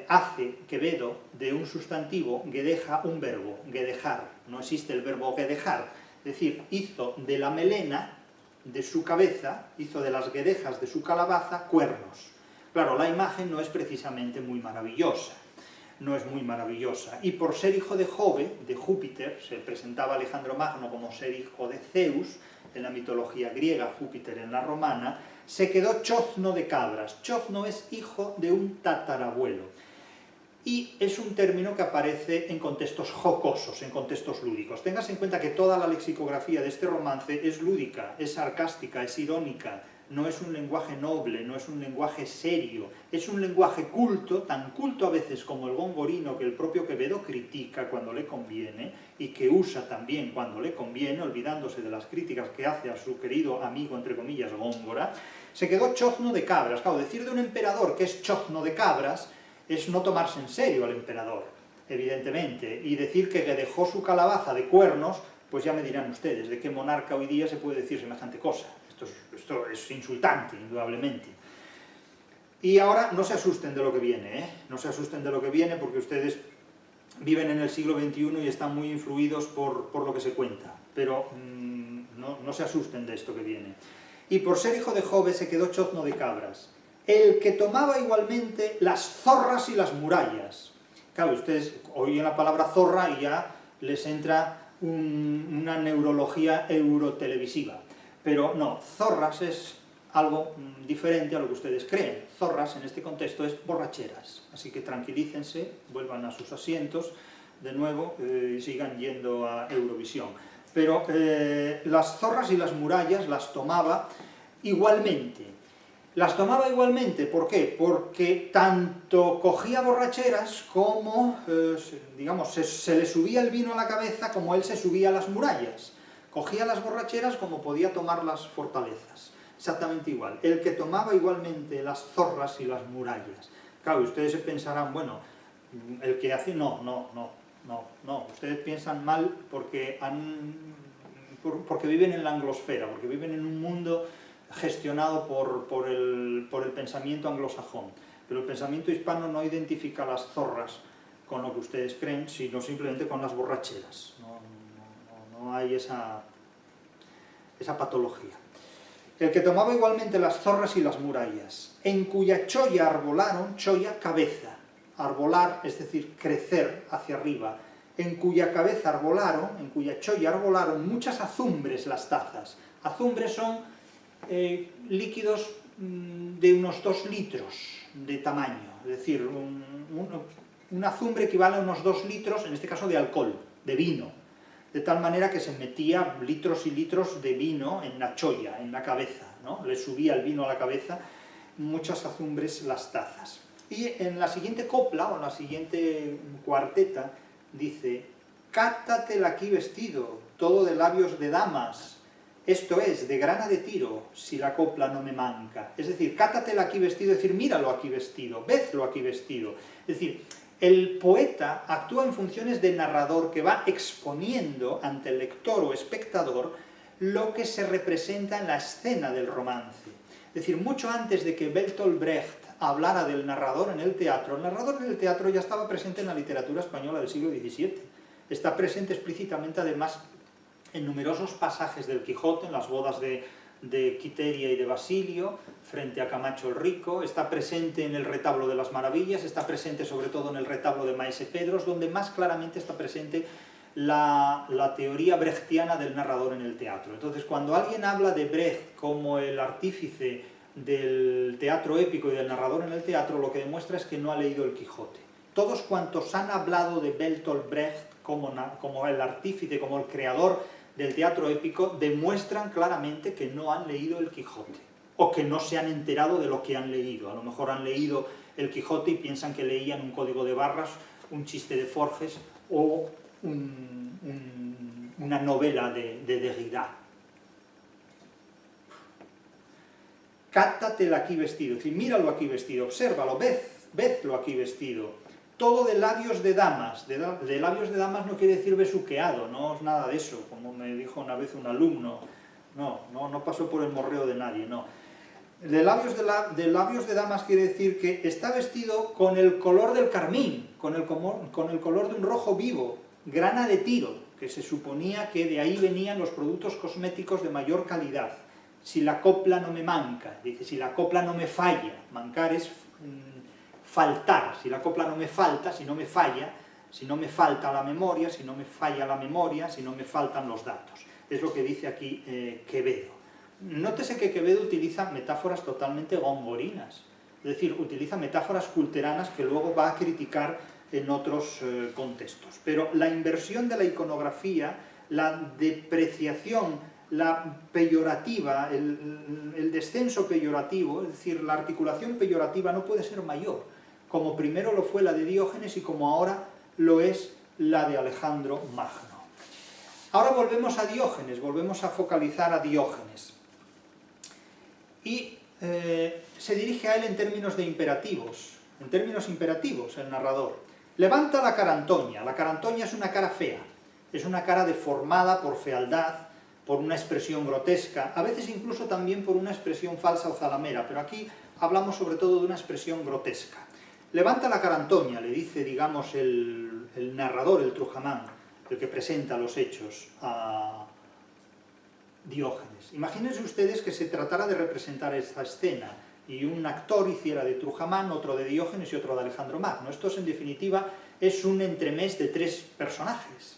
Hace Quevedo de un sustantivo guedeja un verbo, guedejar, no existe el verbo guedejar, es decir, hizo de la melena de su cabeza, hizo de las guedejas de su calabaza cuernos. Claro, la imagen no es precisamente muy maravillosa, y por ser hijo de Jove, de Júpiter, se presentaba Alejandro Magno como ser hijo de Zeus, en la mitología griega, Júpiter en la romana, se quedó chozno de cabras. Chozno es hijo de un tatarabuelo. Y es un término que aparece en contextos jocosos, en contextos lúdicos. Téngase en cuenta que toda la lexicografía de este romance es lúdica, es sarcástica, es irónica, no es un lenguaje noble, no es un lenguaje serio, es un lenguaje culto, tan culto a veces como el gongorino que el propio Quevedo critica cuando le conviene y que usa también cuando le conviene, olvidándose de las críticas que hace a su querido amigo, entre comillas, Góngora. Se quedó chozno de cabras. Claro, decir de un emperador que es chozno de cabras es no tomarse en serio al emperador, evidentemente, y decir que dejó su calabaza de cuernos, pues ya me dirán ustedes, ¿de qué monarca hoy día se puede decir semejante cosa? Esto es insultante, indudablemente. Y ahora no se asusten de lo que viene, no se asusten de lo que viene porque ustedes viven en el siglo XXI y están muy influidos por lo que se cuenta, pero no se asusten de esto que viene. Y por ser hijo de Jove se quedó chozno de cabras, el que tomaba igualmente las zorras y las murallas. Claro, ustedes oyen la palabra zorra y ya les entra una neurología eurotelevisiva. Pero no, zorras es algo diferente a lo que ustedes creen. Zorras en este contexto es borracheras. Así que tranquilícense, vuelvan a sus asientos de nuevo y sigan yendo a Eurovisión. Pero las zorras y las murallas las tomaba igualmente. Las tomaba igualmente, ¿por qué? Porque tanto cogía borracheras como, digamos, se le subía el vino a la cabeza como él se subía a las murallas. Cogía las borracheras como podía tomar las fortalezas. Exactamente igual. El que tomaba igualmente las zorras y las murallas. Claro, ustedes se pensarán, bueno, el que hace... No. Ustedes piensan mal porque viven en la anglosfera, porque viven en un mundo gestionado por el pensamiento anglosajón. Pero el pensamiento hispano no identifica las zorras con lo que ustedes creen, sino simplemente con las borracheras. No hay esa patología. El que tomaba igualmente las zorras y las murallas, en cuya cholla arbolaron, cholla, cabeza, arbolar, es decir, crecer hacia arriba, en cuya cabeza arbolaron, en cuya cholla arbolaron muchas azumbres las tazas. Azumbres son líquidos de unos 2 litros de tamaño, es decir, una azumbre equivale a unos 2 litros, en este caso de alcohol, de vino, de tal manera que se metía litros y litros de vino en la cholla, en la cabeza, ¿no? Le subía el vino a la cabeza, muchas azumbres las tazas. Y en la siguiente copla, o en la siguiente cuarteta, dice: cátatela aquí vestido, todo de labios de damas, esto es, de grana de tiro, si la copla no me manca. Es decir, cátatela aquí vestido, es decir, míralo aquí vestido, vedlo aquí vestido. Es decir, el poeta actúa en funciones de narrador que va exponiendo ante el lector o espectador lo que se representa en la escena del romance. Es decir, mucho antes de que Bertolt Brecht hablara del narrador en el narrador en el teatro ya estaba presente en la literatura española del siglo XVII. Está presente explícitamente, además, en numerosos pasajes del Quijote, en las bodas de Quiteria y de Basilio, frente a Camacho el Rico, está presente en el retablo de las Maravillas, está presente sobre todo en el retablo de Maese Pedros, donde más claramente está presente la teoría brechtiana del narrador en el teatro. Entonces, cuando alguien habla de Brecht como el artífice del teatro épico y del narrador en el teatro, lo que demuestra es que no ha leído el Quijote. Todos cuantos han hablado de Bertolt Brecht como el artífice, como el creador del teatro épico, demuestran claramente que no han leído el Quijote, o que no se han enterado de lo que han leído. A lo mejor han leído el Quijote y piensan que leían un código de barras, un chiste de Forges o una novela de Derrida. Cátatela aquí vestido, es decir, míralo aquí vestido, obsérvalo, vedlo aquí vestido. Todo de labios de damas. De labios de damas no quiere decir besuqueado, no es nada de eso, como me dijo una vez un alumno. No pasó por el morreo de nadie, no. De labios de damas quiere decir que está vestido con el color del carmín, con el color de un rojo vivo, grana de tiro, que se suponía que de ahí venían los productos cosméticos de mayor calidad. Si la copla no me manca, dice, si la copla no me falla, mancar es faltar, si la copla no me falta, si no me falla, si no me falta la memoria, si no me falla la memoria, si no me faltan los datos. Es lo que dice aquí Quevedo. Nótese que Quevedo utiliza metáforas totalmente gongorinas, es decir, utiliza metáforas culteranas que luego va a criticar en otros contextos. Pero la inversión de la iconografía, la depreciación, la peyorativa, el descenso peyorativo, es decir, la articulación peyorativa no puede ser mayor, como primero lo fue la de Diógenes y como ahora lo es la de Alejandro Magno. Ahora volvemos a Diógenes, volvemos a focalizar a Diógenes. Y se dirige a él en términos de imperativos, el narrador. Levanta la cara Antonia. La cara Antonia es una cara fea, es una cara deformada por fealdad, por una expresión grotesca, a veces incluso también por una expresión falsa o zalamera, pero aquí hablamos sobre todo de una expresión grotesca. Levanta la cara Antonia, le dice, digamos, el narrador, el Trujamán, el que presenta los hechos a Diógenes. Imagínense ustedes que se tratara de representar esta escena y un actor hiciera de Trujamán, otro de Diógenes y otro de Alejandro Magno. Esto, en definitiva, es un entremés de 3 personajes,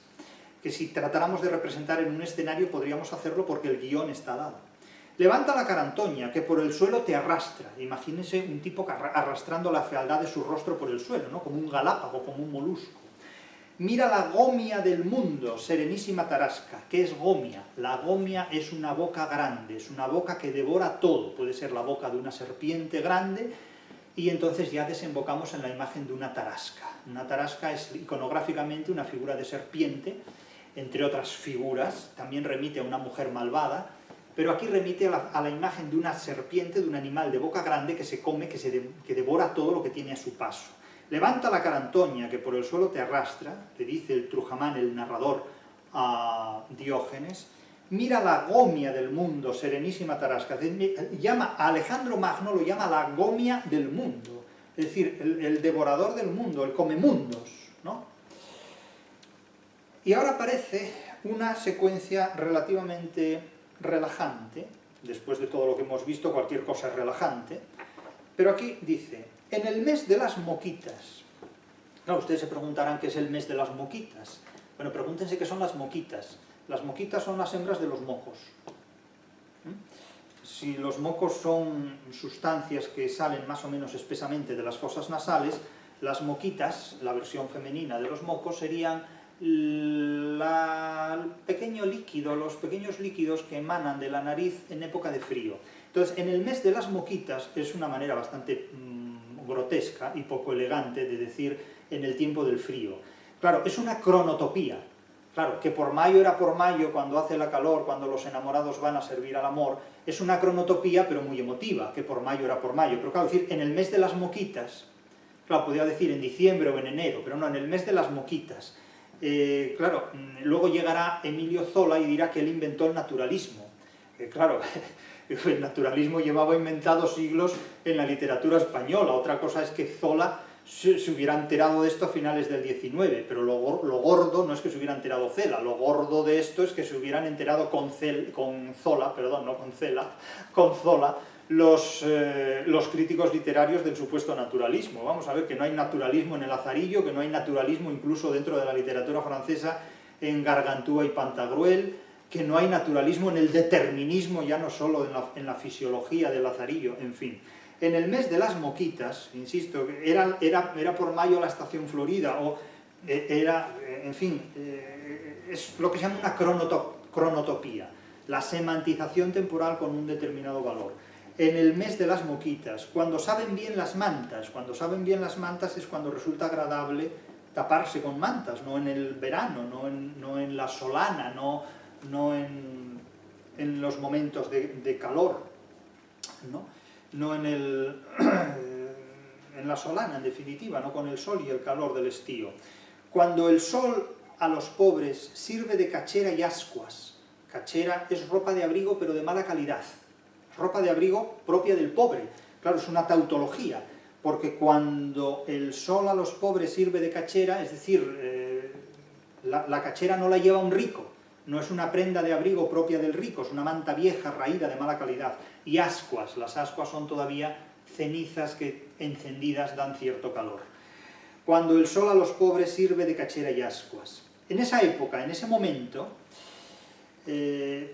que si tratáramos de representar en un escenario podríamos hacerlo porque el guión está dado. Levanta la cara Antonia, que por el suelo te arrastra. Imagínense un tipo arrastrando la fealdad de su rostro por el suelo, ¿no? Como un galápago, como un molusco. Mira la gomia del mundo, serenísima tarasca. ¿Qué es gomia? La gomia es una boca grande, es una boca que devora todo. Puede ser la boca de una serpiente grande, y entonces ya desembocamos en la imagen de una tarasca. Una tarasca es iconográficamente una figura de serpiente, entre otras figuras, también remite a una mujer malvada, pero aquí remite a la imagen de una serpiente, de un animal de boca grande que se come, que devora todo lo que tiene a su paso. Levanta la cara, Antonia, que por el suelo te arrastra, te dice el Trujamán, el narrador, a Diógenes. Mira la gomia del mundo, serenísima tarasca. Llama a Alejandro Magno, lo llama la gomia del mundo, es decir, el devorador del mundo, el comemundos, ¿no? Y ahora aparece una secuencia relativamente relajante. Después de todo lo que hemos visto, cualquier cosa es relajante, pero aquí dice: en el mes de las moquitas. Claro, ustedes se preguntarán qué es el mes de las moquitas. Bueno, pregúntense qué son las moquitas. Las moquitas son las hembras de los mocos. Si los mocos son sustancias que salen más o menos espesamente de las fosas nasales, las moquitas, la versión femenina de los mocos, serían el pequeño líquido, los pequeños líquidos que emanan de la nariz en época de frío. Entonces, en el mes de las moquitas es una manera bastante grotesca y poco elegante de decir en el tiempo del frío. Claro, es una cronotopía. Claro, que por mayo era por mayo, cuando hace la calor, cuando los enamorados van a servir al amor, es una cronotopía pero muy emotiva, que por mayo era por mayo. Pero claro, decir en el mes de las moquitas, claro, podría decir en diciembre o en enero, pero no, en el mes de las moquitas. Claro, luego llegará Emilio Zola y dirá que él inventó el naturalismo. Claro, el naturalismo llevaba inventado siglos en la literatura española. Otra cosa es que Zola se hubiera enterado de esto a finales del 19, pero lo gordo no es que se hubiera enterado Cela, lo gordo de esto es que se hubieran enterado con Zola, los críticos literarios del supuesto naturalismo. Vamos a ver que no hay naturalismo en el Lazarillo, que no hay naturalismo incluso dentro de la literatura francesa en Gargantúa y Pantagruel, que no hay naturalismo en el determinismo, ya no solo en la fisiología del Lazarillo, en fin. En el mes de las moquitas, insisto, era por mayo la estación florida, o en fin, es lo que se llama una cronotopía, la semantización temporal con un determinado valor. En el mes de las moquitas, cuando saben bien las mantas es cuando resulta agradable taparse con mantas, no en el verano, no en la solana, no en los momentos de calor, no en la solana, en definitiva, no con el sol y el calor del estío. Cuando el sol a los pobres sirve de cachera y ascuas. Cachera es ropa de abrigo pero de mala calidad, ropa de abrigo propia del pobre. Claro, es una tautología, porque cuando el sol a los pobres sirve de cachera, es decir, la cachera no la lleva un rico, no es una prenda de abrigo propia del rico, es una manta vieja, raída, de mala calidad. Y ascuas, las ascuas son todavía cenizas que encendidas dan cierto calor. Cuando el sol a los pobres sirve de cachera y ascuas. En esa época, en ese momento,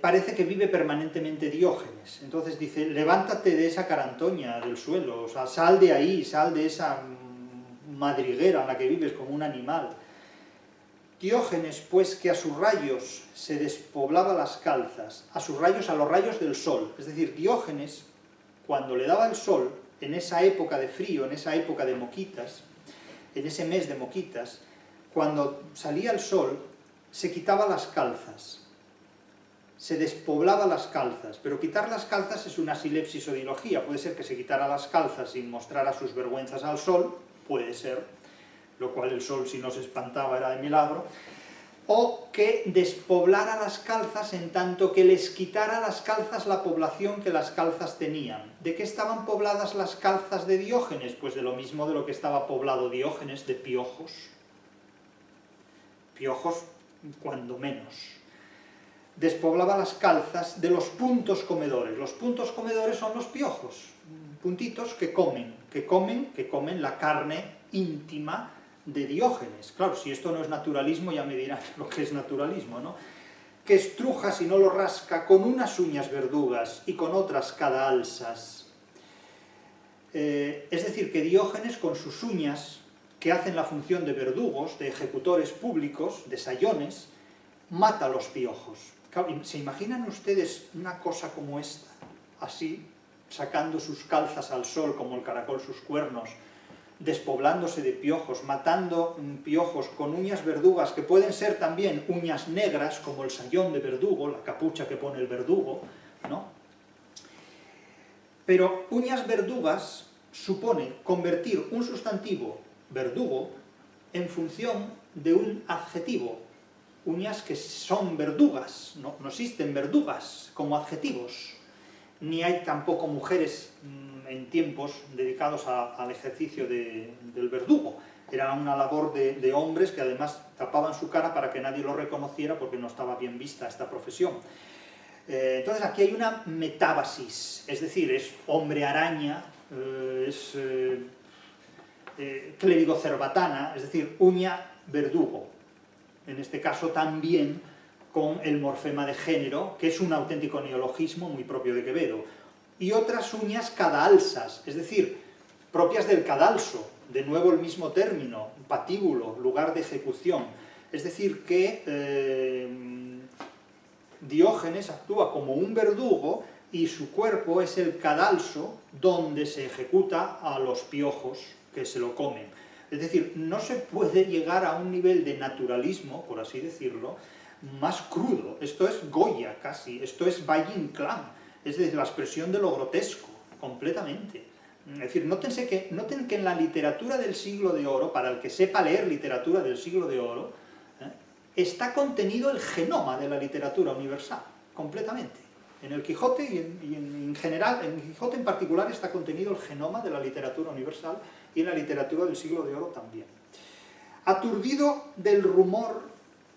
parece que vive permanentemente Diógenes. Entonces dice, levántate de esa carantoña del suelo, o sea, sal de ahí, sal de esa madriguera en la que vives como un animal. Diógenes, pues, que a sus rayos se despoblaba las calzas, a sus rayos, a los rayos del sol. Es decir, Diógenes, cuando le daba el sol, en esa época de frío, en esa época de moquitas, en ese mes de moquitas, cuando salía el sol, se quitaba las calzas, se despoblaba las calzas, pero quitar las calzas es una silepsis o dilogía. Puede ser que se quitara las calzas sin mostrar a sus vergüenzas al sol, puede ser, lo cual el sol, si no se espantaba, era de milagro, o que despoblara las calzas en tanto que les quitara las calzas la población que las calzas tenían. ¿De qué estaban pobladas las calzas de Diógenes? Pues de lo mismo de lo que estaba poblado Diógenes, de piojos. Piojos, cuando menos. Despoblaba las calzas de los puntos comedores. Los puntos comedores son los piojos, puntitos que comen la carne íntima de Diógenes. Claro, si esto no es naturalismo, ya me dirán lo que es naturalismo, ¿no? Que estruja si no lo rasca con unas uñas verdugas y con otras cada alzas. Es decir, que Diógenes con sus uñas, que hacen la función de verdugos, de ejecutores públicos, de sayones, mata a los piojos. ¿Se imaginan ustedes una cosa como esta, así, sacando sus calzas al sol como el caracol sus cuernos, despoblándose de piojos, matando piojos con uñas verdugas, que pueden ser también uñas negras, como el sayón de verdugo, la capucha que pone el verdugo, ¿no? Pero uñas verdugas supone convertir un sustantivo verdugo en función de un adjetivo. Uñas que son verdugas, no existen verdugas como adjetivos, ni hay tampoco mujeres en tiempos dedicados al ejercicio del verdugo. Era una labor de hombres que además tapaban su cara para que nadie lo reconociera porque no estaba bien vista esta profesión. Entonces aquí hay una metábasis, es decir, es hombre araña, es clérigo cerbatana, es decir, uña verdugo. En este caso también con el morfema de género, que es un auténtico neologismo muy propio de Quevedo. Y otras uñas cadalsas, es decir, propias del cadalso, de nuevo el mismo término, patíbulo, lugar de ejecución. Es decir, que Diógenes actúa como un verdugo y su cuerpo es el cadalso donde se ejecuta a los piojos que se lo comen. Es decir, no se puede llegar a un nivel de naturalismo, por así decirlo, más crudo. Esto es Goya casi, esto es Valle Inclán, es decir, la expresión de lo grotesco, completamente. Es decir, noten que en la literatura del siglo de oro, para el que sepa leer literatura del siglo de oro, está contenido el genoma de la literatura universal, completamente. En el Quijote y en general, en el Quijote en particular está contenido el genoma de la literatura universal y en la literatura del siglo de oro también. Aturdido del rumor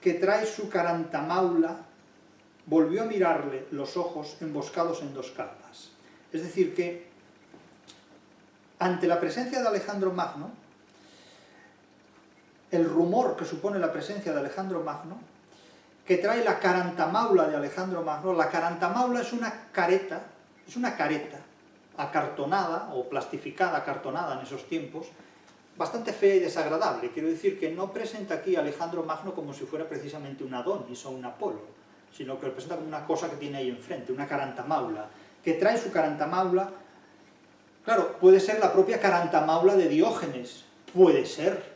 que trae su carantamaula, volvió a mirarle los ojos emboscados en dos cartas. Es decir, que ante la presencia de Alejandro Magno, el rumor que supone la presencia de Alejandro Magno, que trae la carantamaula de Alejandro Magno, la carantamaula es una careta acartonada o plastificada, acartonada en esos tiempos, bastante fea y desagradable. Quiero decir que no presenta aquí a Alejandro Magno como si fuera precisamente un Adonis o un Apolo, sino que lo presenta como una cosa que tiene ahí enfrente, una carantamaula, que trae su carantamaula. Claro, puede ser la propia carantamaula de Diógenes, puede ser.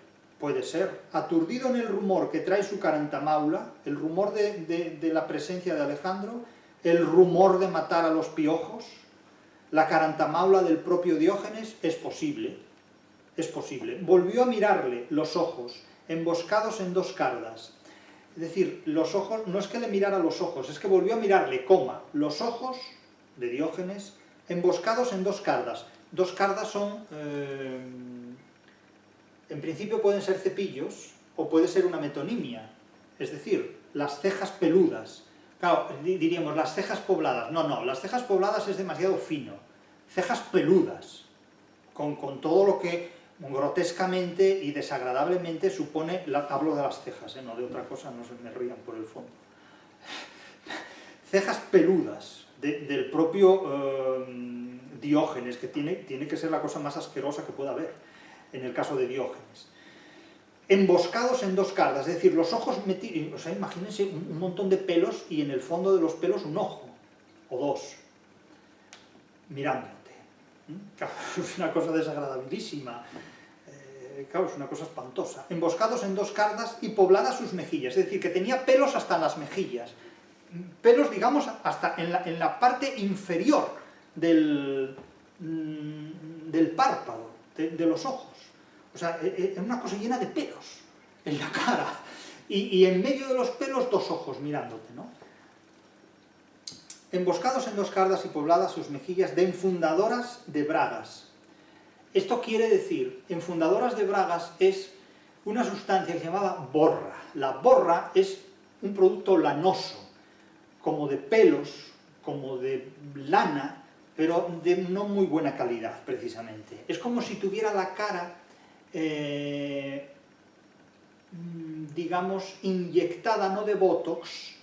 Aturdido en el rumor que trae su carantamaula, el rumor de la presencia de Alejandro, el rumor de matar a los piojos, la carantamaula del propio Diógenes, es posible. Volvió a mirarle los ojos, emboscados en dos cardas. Es decir, los ojos, no es que le mirara los ojos, es que volvió a mirarle, los ojos de Diógenes, emboscados en dos cardas. Dos cardas son, en principio pueden ser cepillos, o puede ser una metonimia, es decir, las cejas peludas. Claro, diríamos, las cejas pobladas. No, las cejas pobladas es demasiado fino. Cejas peludas, con todo lo que grotescamente y desagradablemente supone, hablo de las cejas, no de otra cosa, no se me rían por el fondo. Cejas peludas, del propio Diógenes, que tiene que ser la cosa más asquerosa que pueda haber, en el caso de Diógenes. Emboscados en dos cardas, es decir, los ojos metidos, o sea, imagínense un montón de pelos y en el fondo de los pelos un ojo, o dos, mirándote. Claro, es una cosa desagradabilísima, claro, es una cosa espantosa. Emboscados en dos cardas y pobladas sus mejillas, es decir, que tenía pelos hasta en las mejillas, pelos, digamos, hasta en la parte inferior del párpado, de los ojos. O sea, es una cosa llena de pelos en la cara. Y en medio de los pelos dos ojos mirándote, ¿no? Emboscados en dos cardas y pobladas sus mejillas de enfundadoras de bragas. Esto quiere decir, enfundadoras de bragas es una sustancia que se llamaba borra. La borra es un producto lanoso, como de pelos, como de lana, pero de no muy buena calidad, precisamente. Es como si tuviera la cara, digamos, inyectada no de botox,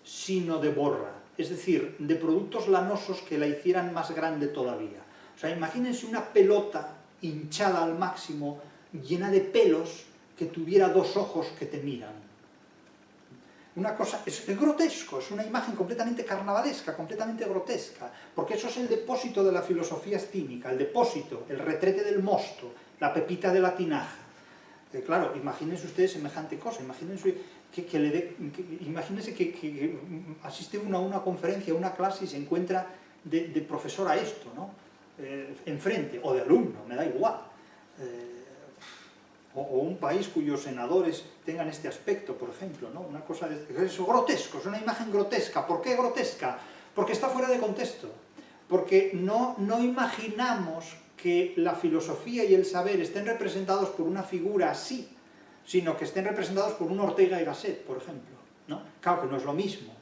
sino de borra. Es decir, de productos lanosos que la hicieran más grande todavía. O sea, imagínense una pelota hinchada al máximo llena de pelos que tuviera dos ojos que te miran. Una cosa, es grotesco, es una imagen completamente carnavalesca, completamente grotesca, porque eso es el depósito de la filosofía cínica, el depósito, el retrete del mosto, la pepita de la tinaja. Claro, imagínense ustedes semejante cosa, imagínense que asiste uno a una conferencia, a una clase y se encuentra de profesor a esto, ¿no? Enfrente, o de alumno, me da igual. O un país cuyos senadores tengan este aspecto, por ejemplo, ¿no? Una cosa es grotesco, es una imagen grotesca. ¿Por qué grotesca? Porque está fuera de contexto, porque no imaginamos que la filosofía y el saber estén representados por una figura así, sino que estén representados por un Ortega y Gasset, por ejemplo, ¿no? Claro que no es lo mismo.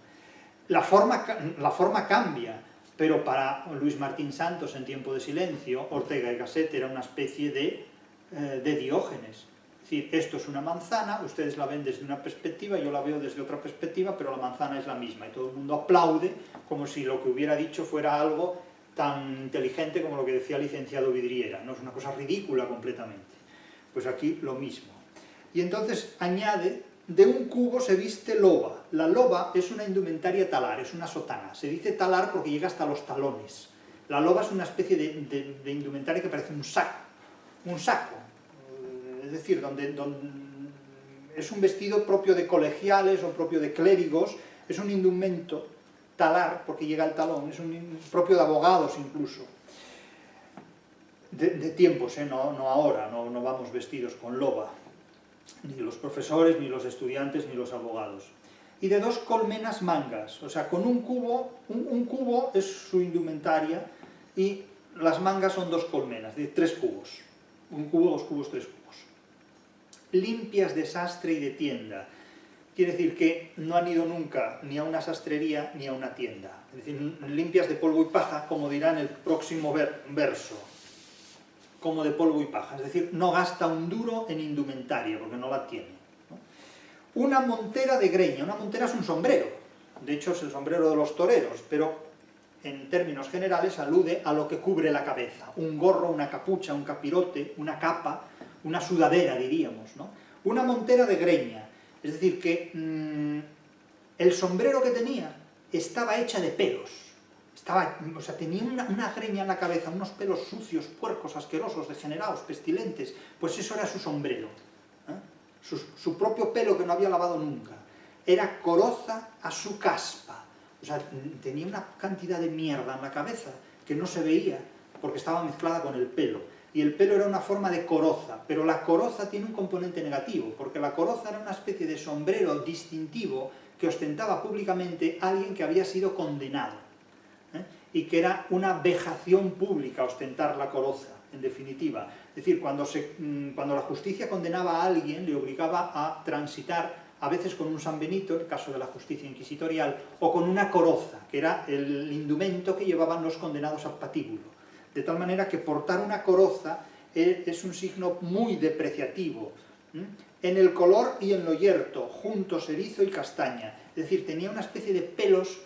La forma cambia, pero para Luis Martín Santos en Tiempo de Silencio, Ortega y Gasset era una especie de Diógenes. Es decir, esto es una manzana, ustedes la ven desde una perspectiva, yo la veo desde otra perspectiva, pero la manzana es la misma, y todo el mundo aplaude como si lo que hubiera dicho fuera algo tan inteligente como lo que decía el licenciado Vidriera, ¿no? Es una cosa ridícula completamente. Pues aquí lo mismo. Y entonces añade, de un cubo se viste loba. La loba es una indumentaria talar, es una sotana. Se dice talar porque llega hasta los talones. La loba es una especie de indumentaria que parece un saco. Es decir, donde es un vestido propio de colegiales o propio de clérigos, es un indumento talar, porque llega al talón, es un propio de abogados incluso. De tiempos, no ahora, no vamos vestidos con loba, ni los profesores, ni los estudiantes, ni los abogados. Y de 2 colmenas mangas, o sea, con un cubo es su indumentaria, y las mangas son 2 colmenas, de 3 cubos. Un cubo, 2 cubos, 3 cubos. Limpias de sastre y de tienda. Quiere decir que no han ido nunca ni a una sastrería ni a una tienda. Es decir, limpias de polvo y paja, como dirá en el próximo verso. Como de polvo y paja. Es decir, no gasta un duro en indumentaria, porque no la tiene, ¿no? Una montera de greña. Una montera es un sombrero. De hecho, es el sombrero de los toreros, pero en términos generales alude a lo que cubre la cabeza. Un gorro, una capucha, un capirote, una capa, una sudadera, diríamos, ¿no? Una montera de greña. Es decir, que el sombrero que tenía estaba hecha de pelos. O sea, tenía una greña en la cabeza, unos pelos sucios, puercos, asquerosos, degenerados, pestilentes. Pues eso era su sombrero, ¿eh? Su propio pelo que no había lavado nunca. Era coroza a su caspa. O sea, tenía una cantidad de mierda en la cabeza que no se veía porque estaba mezclada con el pelo. Y el pelo era una forma de coroza, pero la coroza tiene un componente negativo, porque la coroza era una especie de sombrero distintivo que ostentaba públicamente alguien que había sido condenado, ¿eh? Y que era una vejación pública ostentar la coroza, en definitiva. Es decir, cuando la justicia condenaba a alguien, le obligaba a transitar a veces con un San Benito, en el caso de la justicia inquisitorial, o con una coroza, que era el indumento que llevaban los condenados a patíbulo. De tal manera que portar una coroza es un signo muy depreciativo. En el color y en lo yerto, juntos erizo y castaña. Es decir, tenía una especie de pelos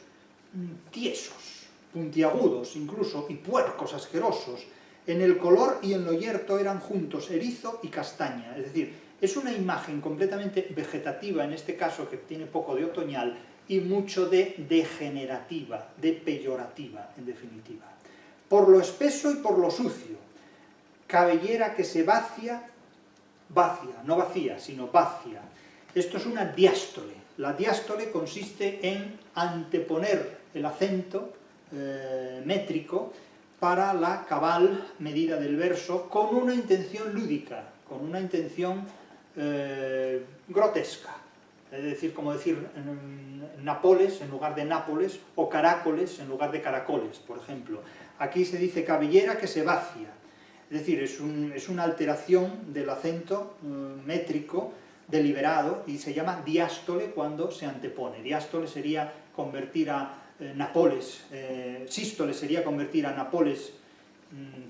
tiesos, puntiagudos incluso, y puercos, asquerosos. En el color y en lo yerto eran juntos erizo y castaña. Es decir, es una imagen completamente vegetativa, en este caso que tiene poco de otoñal, y mucho de degenerativa, de peyorativa, en definitiva. Por lo espeso y por lo sucio, cabellera que se vacia, no vacía, sino vacia. Esto es una diástole. La diástole consiste en anteponer el acento métrico para la cabal medida del verso con una intención lúdica, con una intención grotesca. Es decir, como decir Nápoles en lugar de Nápoles, o caracoles en lugar de caracoles, por ejemplo. Aquí se dice cabellera que se vacia. Es decir, es una alteración del acento métrico deliberado y se llama diástole cuando se antepone. Diástole sería convertir a Nápoles, sístole sería convertir a Nápoles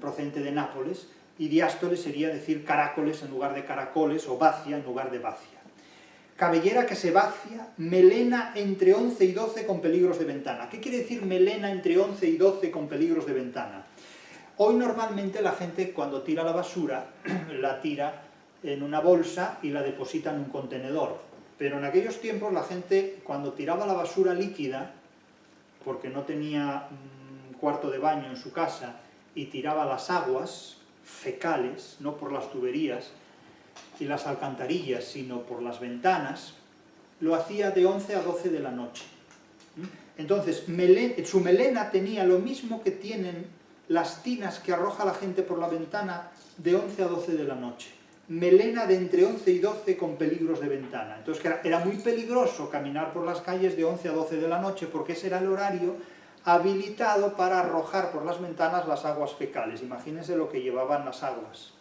procedente de Nápoles, y diástole sería decir caracoles en lugar de caracoles, o vacia en lugar de vacia. Cabellera que se vacia, melena entre 11 y 12 con peligros de ventana. ¿Qué quiere decir melena entre 11 y 12 con peligros de ventana? Hoy normalmente la gente cuando tira la basura, la tira en una bolsa y la deposita en un contenedor. Pero en aquellos tiempos la gente, cuando tiraba la basura líquida, porque no tenía cuarto de baño en su casa, y tiraba las aguas fecales, no por las tuberías y las alcantarillas, sino por las ventanas, lo hacía de 11 a 12 de la noche. Entonces, su melena tenía lo mismo que tienen las tinas que arroja la gente por la ventana de 11 a 12 de la noche. Melena de entre 11 y 12 con peligros de ventana. Entonces era muy peligroso caminar por las calles de 11 a 12 de la noche porque ese era el horario habilitado para arrojar por las ventanas las aguas fecales. Imagínense lo que llevaban las aguas.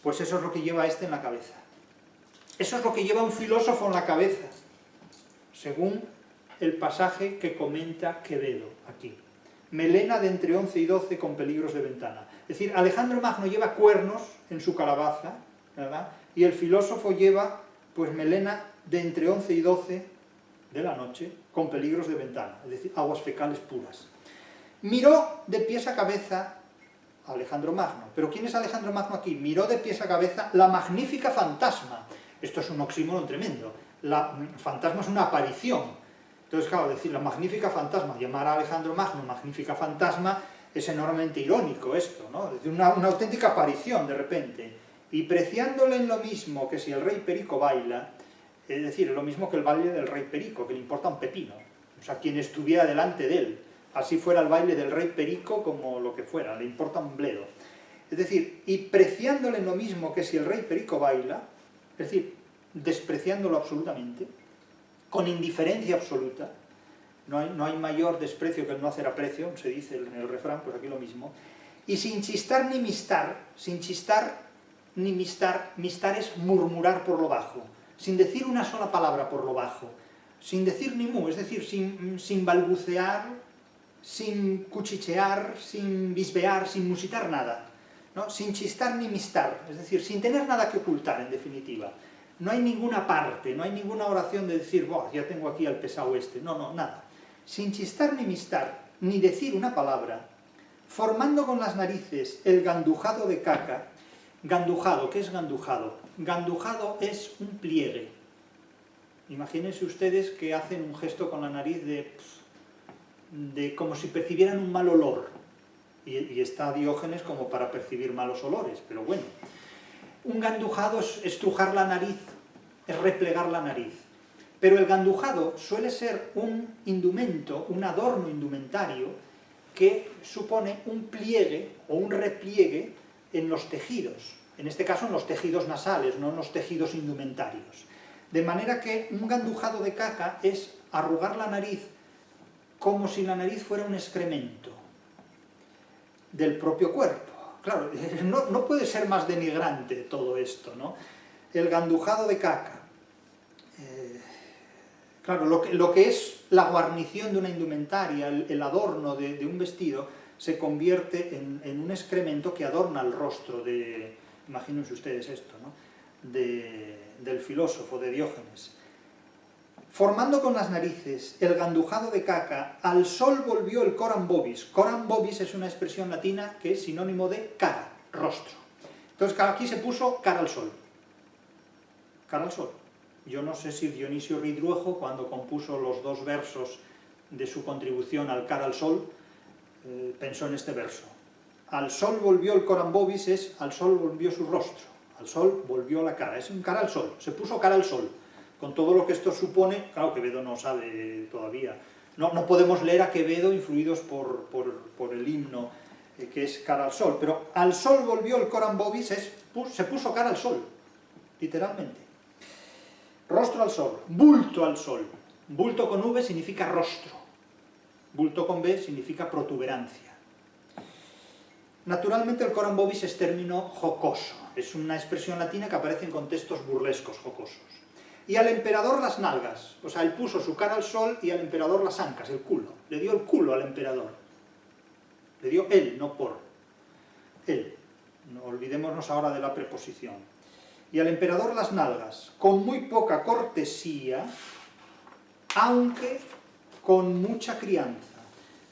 Pues eso es lo que lleva este en la cabeza. Eso es lo que lleva un filósofo en la cabeza, según el pasaje que comenta Quevedo aquí. Melena de entre 11 y 12 con peligros de ventana. Es decir, Alejandro Magno lleva cuernos en su calabaza, ¿verdad? Y el filósofo lleva, pues, melena de entre 11 y 12 de la noche con peligros de ventana, es decir, aguas fecales puras. Miró de pies a cabeza a Alejandro Magno. ¿Pero quién es Alejandro Magno aquí? Miró de pies a cabeza la magnífica fantasma. Esto es un oxímoron tremendo. La fantasma es una aparición. Entonces, claro, decir la magnífica fantasma, llamar a Alejandro Magno magnífica fantasma, es enormemente irónico esto, ¿no? Es decir, una auténtica aparición de repente. Y preciándole en lo mismo que si el rey Perico baila, es decir, lo mismo que el baile del rey Perico, que le importa un pepino. O sea, quien estuviera delante de él, así fuera el baile del rey Perico como lo que fuera, le importa un bledo. Es decir, y preciándole en lo mismo que si el rey Perico baila, es decir, despreciándolo absolutamente, con indiferencia absoluta, no hay mayor desprecio que el no hacer aprecio, se dice en el refrán, pues aquí lo mismo, y sin chistar ni mistar, mistar es murmurar por lo bajo, sin decir una sola palabra por lo bajo, sin decir ni mu, es decir, sin balbucear, sin cuchichear, sin bisbear, sin musitar nada, ¿no? Sin chistar ni mistar, es decir, sin tener nada que ocultar, en definitiva. No hay ninguna parte, no hay ninguna oración de decir, ya tengo aquí al pesado este, no, nada. Sin chistar ni mistar, ni decir una palabra, formando con las narices el gandujado de caca. Gandujado, ¿qué es gandujado? Gandujado es un pliegue. Imagínense ustedes que hacen un gesto con la nariz de como si percibieran un mal olor. Y está Diógenes como para percibir malos olores, pero bueno. Un gandujado es estrujar la nariz, es replegar la nariz. Pero el gandujado suele ser un indumento, un adorno indumentario, que supone un pliegue o un repliegue en los tejidos. En este caso en los tejidos nasales, no en los tejidos indumentarios. De manera que un gandujado de caca es arrugar la nariz como si la nariz fuera un excremento del propio cuerpo. Claro, no puede ser más denigrante todo esto, ¿no? El gandujado de caca. Claro, lo que es la guarnición de una indumentaria, el adorno de un vestido, se convierte en un excremento que adorna el rostro de, imagínense ustedes esto, ¿no? Del filósofo, de Diógenes. Formando con las narices el gandujado de caca, al sol volvió el coram vobis. Coram vobis es una expresión latina que es sinónimo de cara, rostro. Entonces aquí se puso cara al sol. Cara al sol. Yo no sé si Dionisio Ridruejo, cuando compuso los dos versos de su contribución al cara al sol, pensó en este verso. Al sol volvió el coram vobis es al sol volvió su rostro. Al sol volvió la cara. Es un cara al sol. Se puso cara al sol. Con todo lo que esto supone, claro, Quevedo no sabe todavía. No podemos leer a Quevedo influidos por el himno que es cara al sol, pero al sol volvió el coram vobis, se puso cara al sol, literalmente. Rostro al sol, bulto al sol. Bulto con V significa rostro, bulto con B significa protuberancia. Naturalmente el coram vobis es término jocoso, es una expresión latina que aparece en contextos burlescos, jocosos. Y al emperador las nalgas, o sea, él puso su cara al sol y al emperador las ancas, el culo. Le dio el culo al emperador. Le dio él, no por. Él. No olvidémonos ahora de la preposición. Y al emperador las nalgas, con muy poca cortesía, aunque con mucha crianza.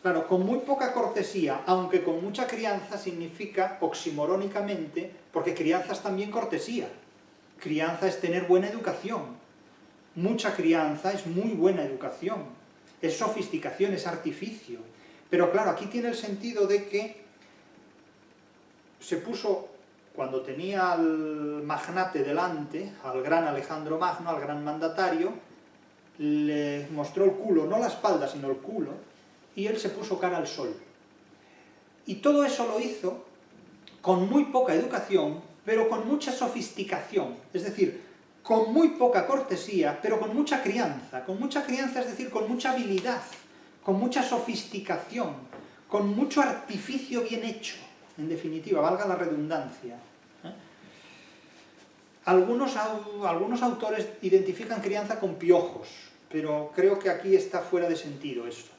Claro, con muy poca cortesía, aunque con mucha crianza, significa oximorónicamente, porque crianza es también cortesía. crianza es tener buena educación. Mucha crianza es muy buena educación. Es sofisticación, es artificio. Pero claro, aquí tiene el sentido de que se puso, cuando tenía al magnate delante, al gran Alejandro Magno, al gran mandatario, le mostró el culo, no la espalda, sino el culo, y él se puso cara al sol. Y todo eso lo hizo con muy poca educación, pero con mucha sofisticación, es decir, con muy poca cortesía, pero con mucha crianza. Con mucha crianza, es decir, con mucha habilidad, con mucha sofisticación, con mucho artificio bien hecho, en definitiva, valga la redundancia. Algunos autores identifican crianza con piojos, pero creo que aquí está fuera de sentido esto.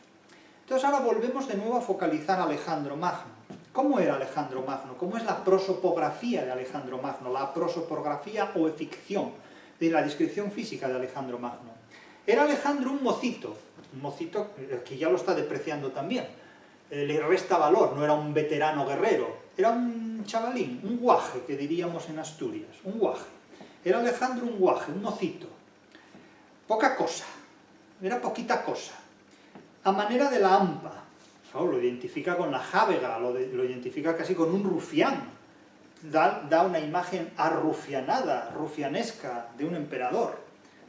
Entonces ahora volvemos de nuevo a focalizar a Alejandro Magno. ¿Cómo era Alejandro Magno? ¿Cómo es la prosopografía de Alejandro Magno? La prosopografía o ficción de la descripción física de Alejandro Magno. Era Alejandro un mocito que ya lo está depreciando también. Le resta valor, no era un veterano guerrero, era un chavalín, un guaje, que diríamos en Asturias, un guaje. Era Alejandro un guaje, un mocito. Poca cosa, era poquita cosa. A manera de la hampa, lo identifica con la jávega, lo identifica casi con un rufián. Da una imagen arrufianada, rufianesca, de un emperador,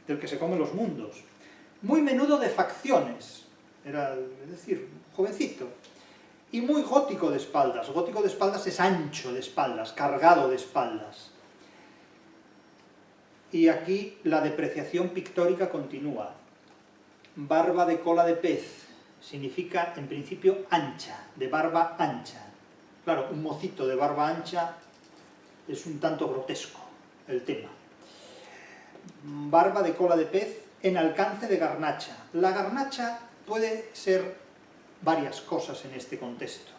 del que se come los mundos. Muy menudo de facciones, era, es decir, jovencito. Y muy gótico de espaldas. Gótico de espaldas es ancho de espaldas, cargado de espaldas. Y aquí la depreciación pictórica continúa. Barba de cola de pez significa, en principio, ancha, de barba ancha. Claro, un mocito de barba ancha es un tanto grotesco el tema. Barba de cola de pez en alcance de garnacha. La garnacha puede ser varias cosas en este contexto.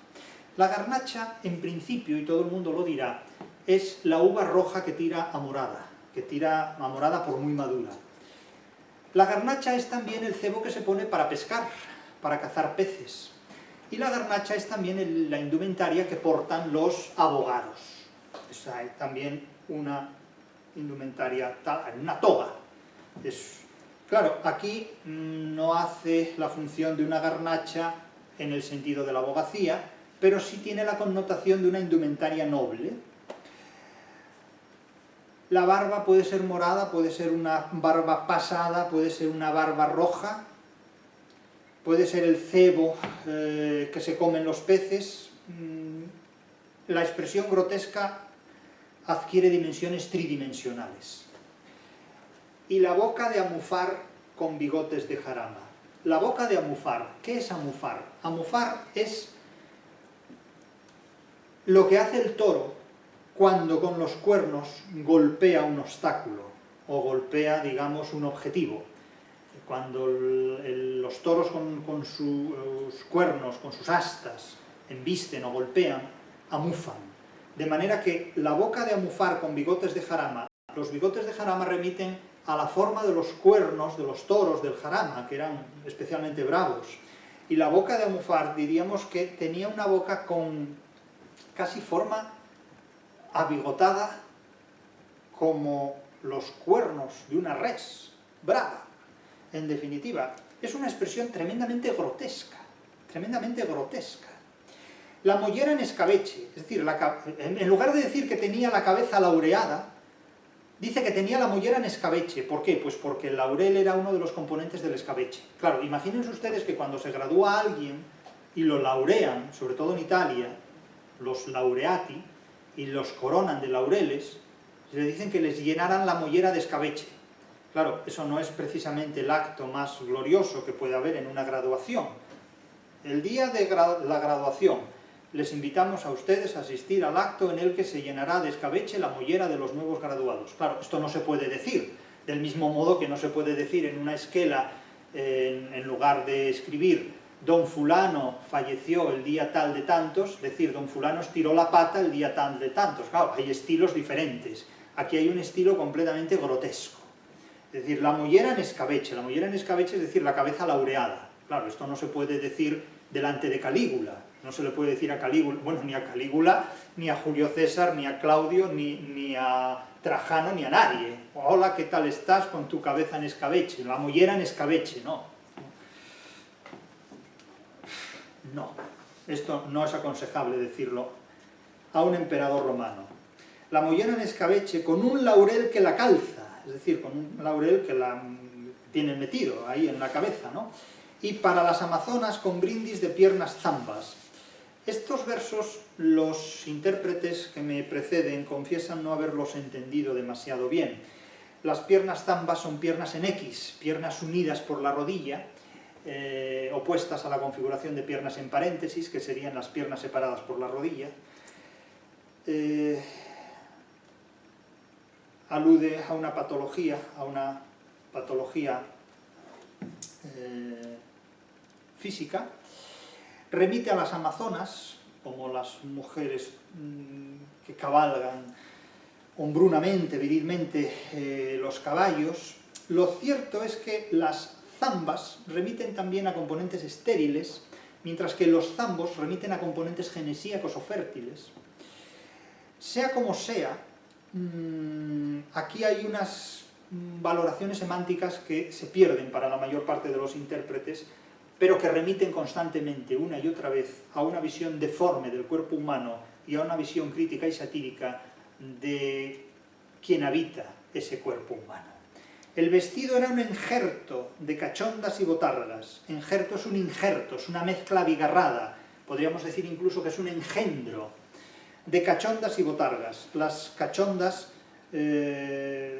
La garnacha, en principio, y todo el mundo lo dirá, es la uva roja que tira a morada por muy madura. La garnacha es también el cebo que se pone para pescar, para cazar peces. Y la garnacha es también la indumentaria que portan los abogados. Hay también una indumentaria, una toga. Claro, aquí no hace la función de una garnacha en el sentido de la abogacía, pero sí tiene la connotación de una indumentaria noble. La barba puede ser morada, puede ser una barba pasada, puede ser una barba roja, puede ser el cebo que se comen los peces. La expresión grotesca adquiere dimensiones tridimensionales. Y la boca de amufar con bigotes de jarama. La boca de amufar. ¿Qué es amufar? Amufar es lo que hace el toro cuando con los cuernos golpea un obstáculo o golpea, digamos, un objetivo. Cuando los toros con sus cuernos, con sus astas, embisten o golpean, amufan. De manera que la boca de amufar con bigotes de jarama, los bigotes de jarama remiten a la forma de los cuernos de los toros del jarama, que eran especialmente bravos. Y la boca de amufar, diríamos que tenía una boca con casi forma abigotada, como los cuernos de una res brava. En definitiva, es una expresión tremendamente grotesca, tremendamente grotesca. La mollera en escabeche, es decir, en lugar de decir que tenía la cabeza laureada, dice que tenía la mollera en escabeche. ¿Por qué? Pues porque el laurel era uno de los componentes del escabeche. Claro, imagínense ustedes que cuando se gradúa alguien y lo laurean, sobre todo en Italia, los laureati, y los coronan de laureles, le dicen que les llenaran la mollera de escabeche. Claro, eso no es precisamente el acto más glorioso que puede haber en una graduación. El día de la graduación les invitamos a ustedes a asistir al acto en el que se llenará de escabeche la mollera de los nuevos graduados. Claro, esto no se puede decir, del mismo modo que no se puede decir en una esquela, en lugar de escribir don fulano falleció el día tal de tantos, decir don fulano estiró la pata el día tal de tantos. Claro, hay estilos diferentes. Aquí hay un estilo completamente grotesco. Es decir, la mollera en escabeche es decir, la cabeza laureada. Claro, esto no se puede decir delante de Calígula. No se le puede decir a Calígula, bueno, ni a Calígula, ni a Julio César, ni a Claudio, ni a Trajano, ni a nadie. Hola, ¿qué tal estás con tu cabeza en escabeche? La mollera en escabeche, no. No, esto no es aconsejable decirlo a un emperador romano. La mollera en escabeche con un laurel que la calza, es decir, con un laurel que la tienen metido ahí en la cabeza, ¿no? Y para las amazonas con brindis de piernas zambas. Estos versos, los intérpretes que me preceden confiesan no haberlos entendido demasiado bien. Las piernas zambas son piernas en X, piernas unidas por la rodilla, opuestas a la configuración de piernas en paréntesis, que serían las piernas separadas por la rodilla. Alude a una patología, física. Remite a las amazonas, como las mujeres que cabalgan hombrunamente, virilmente los caballos. Lo cierto es que las zambas remiten también a componentes estériles, mientras que los zambos remiten a componentes genesíacos o fértiles. Sea como sea, aquí hay unas valoraciones semánticas que se pierden para la mayor parte de los intérpretes, pero que remiten constantemente, una y otra vez, a una visión deforme del cuerpo humano y a una visión crítica y satírica de quien habita ese cuerpo humano. El vestido era un enjerto de cachondas y botargas. Enjerto es un injerto, es una mezcla abigarrada, podríamos decir incluso que es un engendro de cachondas y botargas. Las cachondas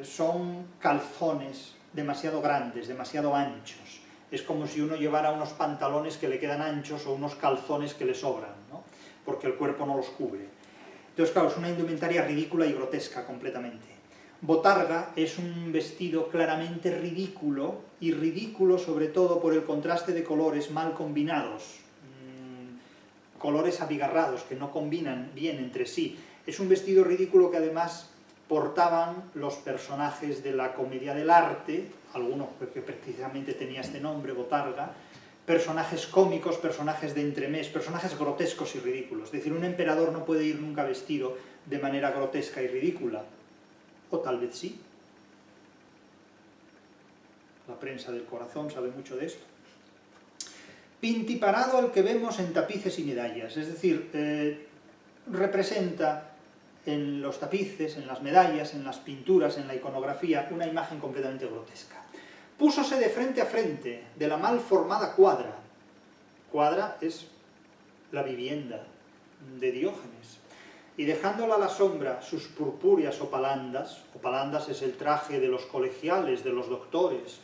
son calzones demasiado grandes, demasiado anchos. Es como si uno llevara unos pantalones que le quedan anchos o unos calzones que le sobran, ¿no? Porque el cuerpo no los cubre. Entonces, claro, es una indumentaria ridícula y grotesca completamente. Botarga es un vestido claramente ridículo, y ridículo sobre todo por el contraste de colores mal combinados, colores abigarrados que no combinan bien entre sí. Es un vestido ridículo que además portaban los personajes de la comedia del arte, algunos que precisamente tenía este nombre, botarga, personajes cómicos, personajes de entremés, personajes grotescos y ridículos. Es decir, un emperador no puede ir nunca vestido de manera grotesca y ridícula. O tal vez sí. La prensa del corazón sabe mucho de esto. Pintiparado al que vemos en tapices y medallas, es decir, representa en los tapices, en las medallas, en las pinturas, en la iconografía, una imagen completamente grotesca. Púsose de frente a frente de la mal formada cuadra. Cuadra es la vivienda de Diógenes. Y dejándola a la sombra sus purpúreas opalandas es el traje de los colegiales, de los doctores,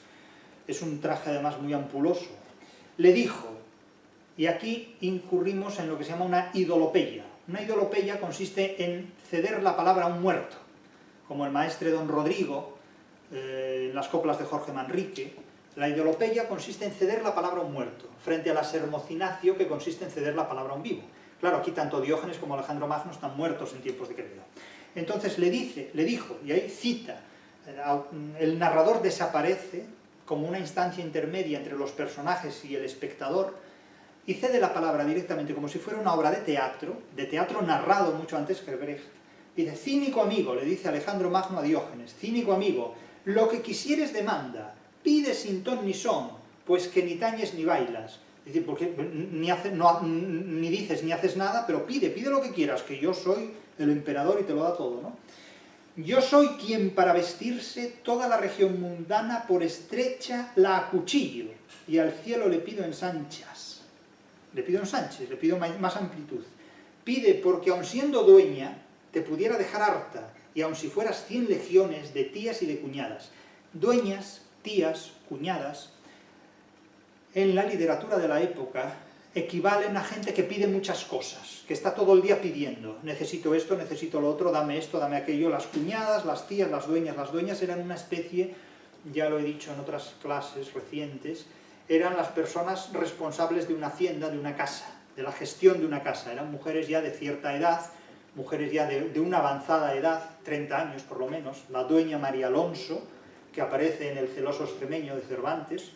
es un traje además muy ampuloso, le dijo, y aquí incurrimos en lo que se llama una idolopeya. Una idolopeya consiste en ceder la palabra a un muerto, como el maestre don Rodrigo, en las coplas de Jorge Manrique. La idolopeya consiste en ceder la palabra a un muerto, frente a la sermocinacio, que consiste en ceder la palabra a un vivo. Claro, aquí tanto Diógenes como Alejandro Magno están muertos en tiempos de Credo. Entonces le dijo, y ahí cita, el narrador desaparece como una instancia intermedia entre los personajes y el espectador, y cede la palabra directamente, como si fuera una obra de teatro narrado mucho antes que Brecht. Dice, cínico amigo, le dice Alejandro Magno a Diógenes, cínico amigo, lo que quisieres demanda, pide sin ton ni son, pues que ni tañes ni bailas. Es decir, porque ni dices ni haces nada, pero pide lo que quieras, que yo soy el emperador y te lo da todo, ¿no? Yo soy quien para vestirse toda la región mundana por estrecha la acuchillo, y al cielo le pido ensanchas. Le pido ensanches, le pido más amplitud. Pide porque aun siendo dueña, te pudiera dejar harta, y aun si fueras 100 legiones de tías y de cuñadas. Dueñas, tías, cuñadas, en la literatura de la época, equivalen a gente que pide muchas cosas, que está todo el día pidiendo, necesito esto, necesito lo otro, dame esto, dame aquello. Las cuñadas, las tías, las dueñas eran una especie, ya lo he dicho en otras clases recientes, eran las personas responsables de una hacienda, de una casa, de la gestión de una casa. Eran mujeres ya de cierta edad, mujeres ya de una avanzada edad, 30 años por lo menos. La dueña María Alonso, que aparece en El celoso extremeño de Cervantes,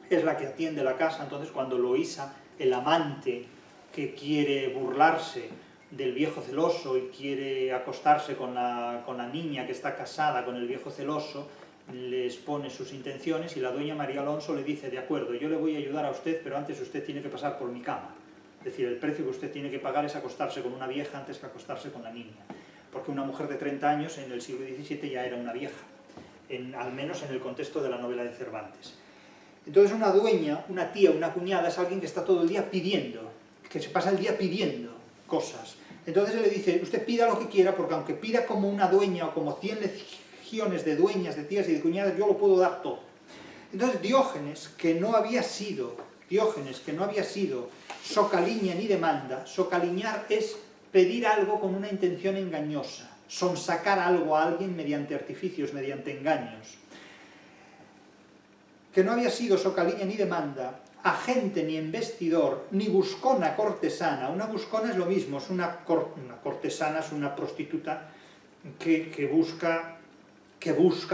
es la que atiende la casa. Entonces cuando Loísa, el amante que quiere burlarse del viejo celoso y quiere acostarse con la niña que está casada con el viejo celoso, le expone sus intenciones y la doña María Alonso le dice, de acuerdo, yo le voy a ayudar a usted, pero antes usted tiene que pasar por mi cama. Es decir, el precio que usted tiene que pagar es acostarse con una vieja antes que acostarse con la niña. Porque una mujer de 30 años en el siglo XVII ya era una vieja, al menos en el contexto de la novela de Cervantes. Entonces una dueña, una tía, una cuñada es alguien que está todo el día pidiendo, que se pasa el día pidiendo cosas. Entonces él le dice, usted pida lo que quiera, porque aunque pida como una dueña o como 100 legiones de dueñas, de tías y de cuñadas, yo lo puedo dar todo. Entonces Diógenes, que no había sido socaliña ni demanda, socaliñar es pedir algo con una intención engañosa, sonsacar algo a alguien mediante artificios, mediante engaños. Que no había sido socaliña ni demanda, agente ni embestidor, ni buscona cortesana. Una buscona es lo mismo, es una cortesana, es una prostituta que busca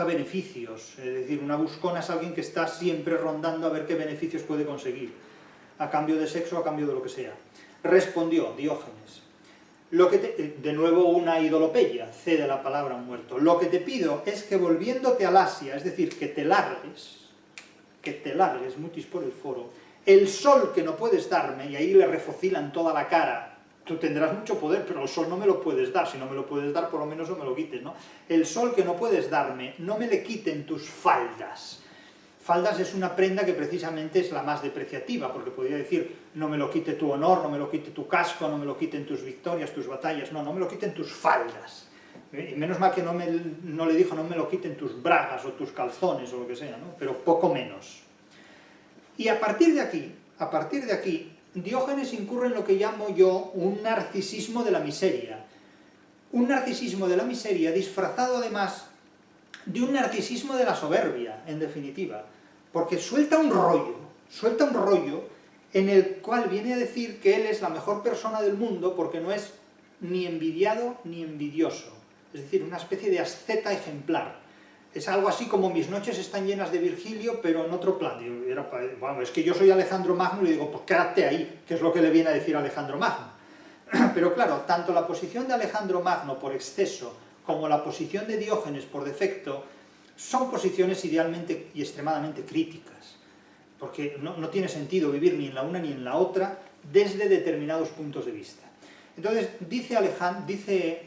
beneficios. Es decir, una buscona es alguien que está siempre rondando a ver qué beneficios puede conseguir, a cambio de sexo, a cambio de lo que sea. Respondió Diógenes, de nuevo una idolopeya, cede la palabra a un muerto. Lo que te pido es que volviéndote al Asia, es decir, que te largues, mutis por el foro, el sol que no puedes darme, y ahí le refocilan toda la cara, tú tendrás mucho poder, pero el sol no me lo puedes dar, si no me lo puedes dar, por lo menos no me lo quites, ¿no? El sol que no puedes darme, no me le quiten tus faldas. Faldas es una prenda que precisamente es la más depreciativa, porque podría decir, no me lo quite tu honor, no me lo quite tu casco, no me lo quiten tus victorias, tus batallas, no me lo quiten tus faldas. Y menos mal que no le dijo, no me lo quiten tus bragas o tus calzones o lo que sea, ¿no? Pero poco menos. Y a partir de aquí, Diógenes incurre en lo que llamo yo un narcisismo de la miseria. Un narcisismo de la miseria disfrazado además de un narcisismo de la soberbia, en definitiva. Porque suelta un rollo en el cual viene a decir que él es la mejor persona del mundo porque no es ni envidiado ni envidioso. Es decir, una especie de asceta ejemplar. Es algo así como mis noches están llenas de Virgilio, pero en otro plan. Bueno, es que yo soy Alejandro Magno y le digo, pues quédate ahí, que es lo que le viene a decir Alejandro Magno. Pero claro, tanto la posición de Alejandro Magno por exceso, como la posición de Diógenes por defecto, son posiciones idealmente y extremadamente críticas. Porque no tiene sentido vivir ni en la una ni en la otra desde determinados puntos de vista. Entonces, dice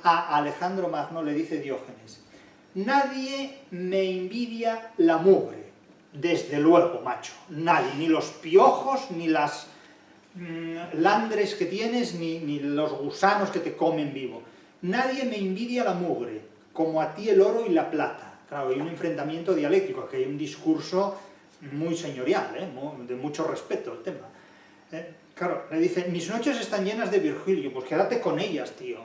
a Alejandro Magno, le dice Diógenes, nadie me envidia la mugre, desde luego, macho, nadie, ni los piojos, ni las landres que tienes, ni los gusanos que te comen vivo. Nadie me envidia la mugre, como a ti el oro y la plata. Claro, hay un enfrentamiento dialéctico, aquí hay un discurso muy señorial, de mucho respeto el tema. Claro, le dice, mis noches están llenas de Virgilio, pues quédate con ellas, tío.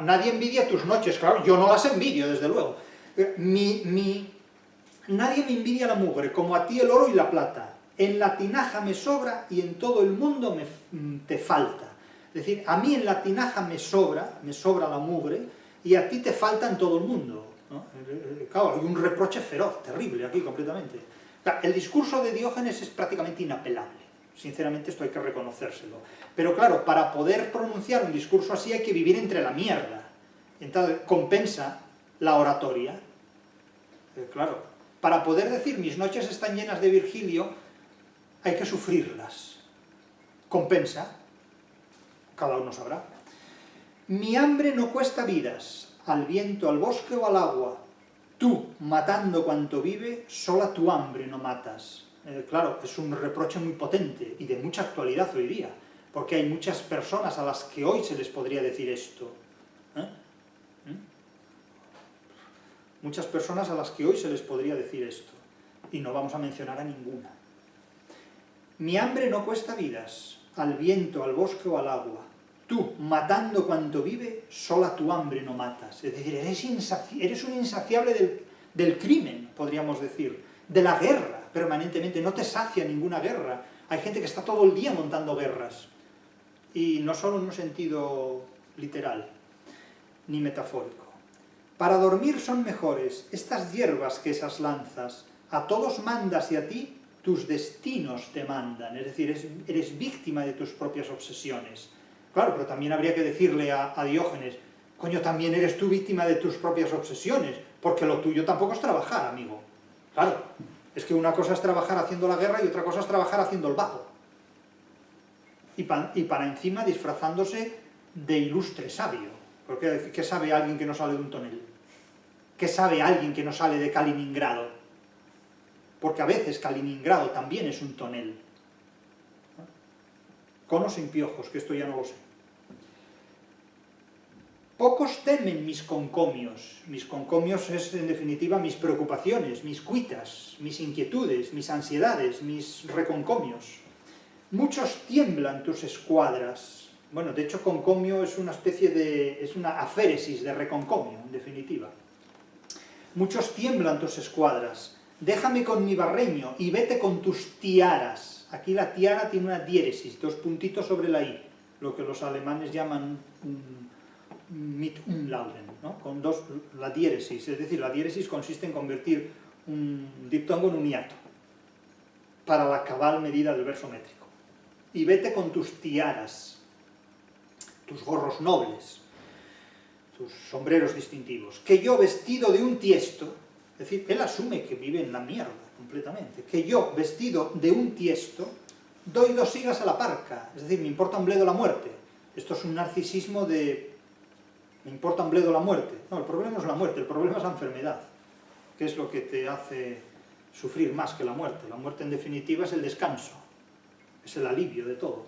Nadie envidia tus noches, claro, yo no las envidio, desde luego. Nadie me envidia la mugre, como a ti el oro y la plata. En la tinaja me sobra y en todo el mundo te falta. Es decir, a mí en la tinaja me sobra la mugre, y a ti te falta en todo el mundo, ¿no? Claro, hay un reproche feroz, terrible aquí completamente. Claro, el discurso de Diógenes es prácticamente inapelable. Sinceramente esto hay que reconocérselo. Pero claro, para poder pronunciar un discurso así hay que vivir entre la mierda. Entonces, compensa la oratoria. Claro, para poder decir mis noches están llenas de Virgilio, hay que sufrirlas. Compensa. Cada uno sabrá. Mi hambre no cuesta vidas, al viento, al bosque o al agua. Tú, matando cuanto vive, sola tu hambre no matas. Claro, es un reproche muy potente y de mucha actualidad hoy día, porque hay muchas personas a las que hoy se les podría decir esto. Muchas personas a las que hoy se les podría decir esto, y no vamos a mencionar a ninguna. Mi hambre no cuesta vidas, al viento, al bosque o al agua. Tú, matando cuanto vive, sola tu hambre no matas. Es decir, eres un insaciable del crimen, podríamos decir, de la guerra permanentemente, no te sacia ninguna guerra. Hay gente que está todo el día montando guerras, y no solo en un sentido literal, ni metafórico. Para dormir son mejores estas hierbas que esas lanzas, a todos mandas y a ti tus destinos te mandan, es decir, eres víctima de tus propias obsesiones. Claro, pero también habría que decirle a Diógenes, coño, también eres tú víctima de tus propias obsesiones, porque lo tuyo tampoco es trabajar, amigo. Claro, es que una cosa es trabajar haciendo la guerra y otra cosa es trabajar haciendo el vago. Y para encima disfrazándose de ilustre sabio. Porque ¿qué sabe alguien que no sale de un tonel? ¿Qué sabe alguien que no sale de Kaliningrado? Porque a veces Kaliningrado también es un tonel. Con o sin piojos, que esto ya no lo sé. Pocos temen mis concomios. Mis concomios es, en definitiva, mis preocupaciones, mis cuitas, mis inquietudes, mis ansiedades, mis reconcomios. Muchos tiemblan tus escuadras. Bueno, de hecho, concomio es una especie de... es una aféresis de reconcomio, en definitiva. Muchos tiemblan tus escuadras. Déjame con mi barreño y vete con tus tiaras. Aquí la tiara tiene una diéresis, 2 puntitos sobre la i, lo que los alemanes llaman mit umlauten, ¿no? Con la diéresis, es decir, la diéresis consiste en convertir un diptongo en un hiato, para la cabal medida del verso métrico. Y vete con tus tiaras, tus gorros nobles, tus sombreros distintivos, que yo vestido de un tiesto, es decir, él asume que vive en la mierda completamente, que yo vestido de un tiesto doy 2 higas a la parca, es decir, me importa un bledo la muerte. Esto es un narcisismo de me importa un bledo la muerte. No, el problema no es la muerte, el problema es la enfermedad, que es lo que te hace sufrir más que la muerte. La muerte en definitiva es el descanso, es el alivio de todo.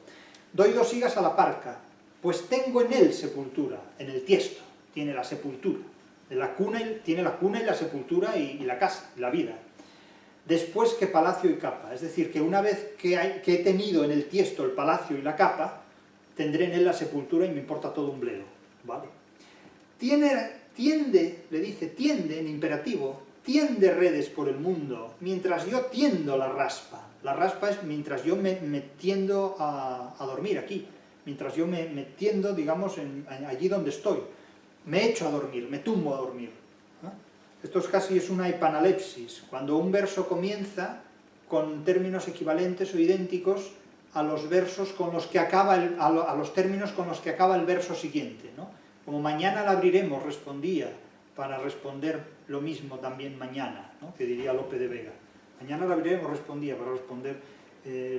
Doy 2 higas a la parca, pues tengo en él sepultura, en el tiesto, tiene la sepultura. Tiene la cuna y la sepultura y la casa, y la vida. Después que palacio y capa, es decir, que una vez que he tenido en el tiesto el palacio y la capa, tendré en él la sepultura y me importa todo un bledo, ¿vale? Tiende, le dice, tiende en imperativo, tiende redes por el mundo, mientras yo tiendo la raspa. La raspa es mientras yo me tiendo a dormir aquí, mientras yo me tiendo, digamos, allí donde estoy. Me echo a dormir, me tumbo a dormir. Esto es una epanalepsis, cuando un verso comienza con términos equivalentes o idénticos a los versos con los que acaba a los términos con los que acaba el verso siguiente, ¿no? Como mañana la abriremos, respondía, para responder lo mismo también mañana, ¿no? Que diría Lope de Vega. Mañana la abriremos, respondía, para responder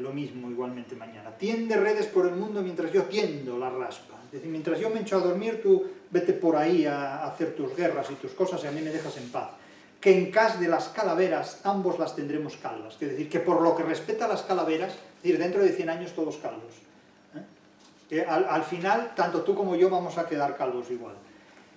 lo mismo igualmente mañana. Tiende redes por el mundo mientras yo tiendo la raspa. Es decir, mientras yo me echo a dormir, tú vete por ahí a hacer tus guerras y tus cosas y a mí me dejas en paz. Que en cas de las calaveras, ambos las tendremos calvas. Es decir, que por lo que respecta a las calaveras, es decir, dentro de 100 años todos calvos. Que al final, tanto tú como yo vamos a quedar calvos igual.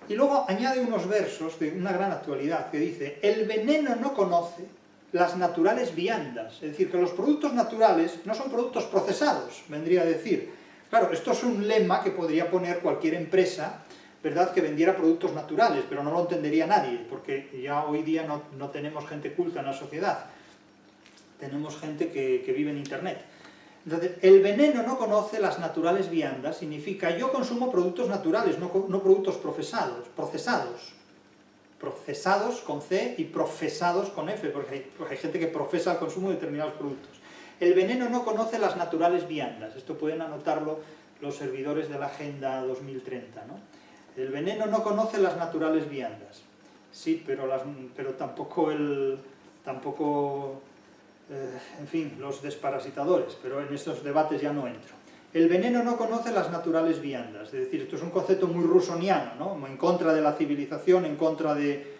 Y luego añade unos versos de una gran actualidad que dice: el veneno no conoce las naturales viandas, es decir, que los productos naturales no son productos procesados, vendría a decir. Claro, esto es un lema que podría poner cualquier empresa, ¿verdad?, que vendiera productos naturales, pero no lo entendería nadie, porque ya hoy día no tenemos gente culta en la sociedad, tenemos gente que vive en Internet. Entonces, el veneno no conoce las naturales viandas, significa yo consumo productos naturales, no productos procesados con C y profesados con F, porque hay gente que profesa el consumo de determinados productos. El veneno no conoce las naturales viandas, esto pueden anotarlo los servidores de la Agenda 2030, ¿no? El veneno no conoce las naturales viandas, sí, pero tampoco en fin, los desparasitadores, pero en estos debates ya no entro. El veneno no conoce las naturales viandas, es decir, esto es un concepto muy rusoniano, ¿no? En contra de la civilización, en contra de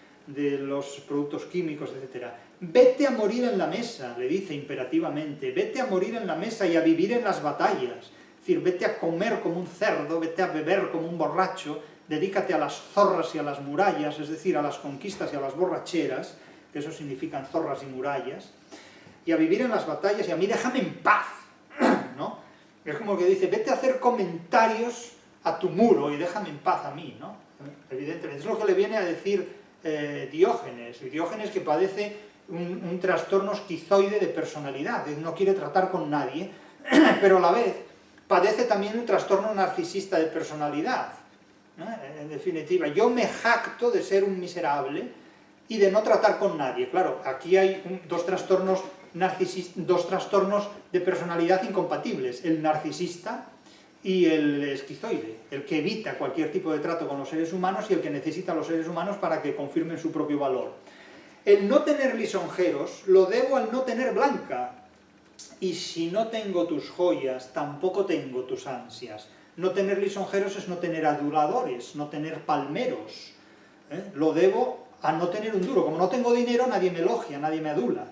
los productos químicos, etc. Vete a morir en la mesa, le dice imperativamente, vete a morir en la mesa y a vivir en las batallas, es decir, vete a comer como un cerdo, vete a beber como un borracho, dedícate a las zorras y a las murallas, es decir, a las conquistas y a las borracheras, que eso significan zorras y murallas, y a vivir en las batallas, y a mí déjame en paz, ¿no? Es como que dice, vete a hacer comentarios a tu muro y déjame en paz a mí, ¿no? Evidentemente, es lo que le viene a decir Diógenes que padece un trastorno esquizoide de personalidad, no quiere tratar con nadie, pero a la vez padece también un trastorno narcisista de personalidad, ¿no? En definitiva, yo me jacto de ser un miserable y de no tratar con nadie. Claro, aquí hay 2 trastornos dos trastornos de personalidad incompatibles, el narcisista y el esquizoide, el que evita cualquier tipo de trato con los seres humanos y el que necesita a los seres humanos para que confirmen su propio valor. El no tener lisonjeros lo debo al no tener Blanca, y si no tengo tus joyas, tampoco tengo tus ansias. No tener lisonjeros es no tener aduladores, no tener palmeros. Lo debo a no tener un duro. Como no tengo dinero, nadie me elogia, nadie me adula.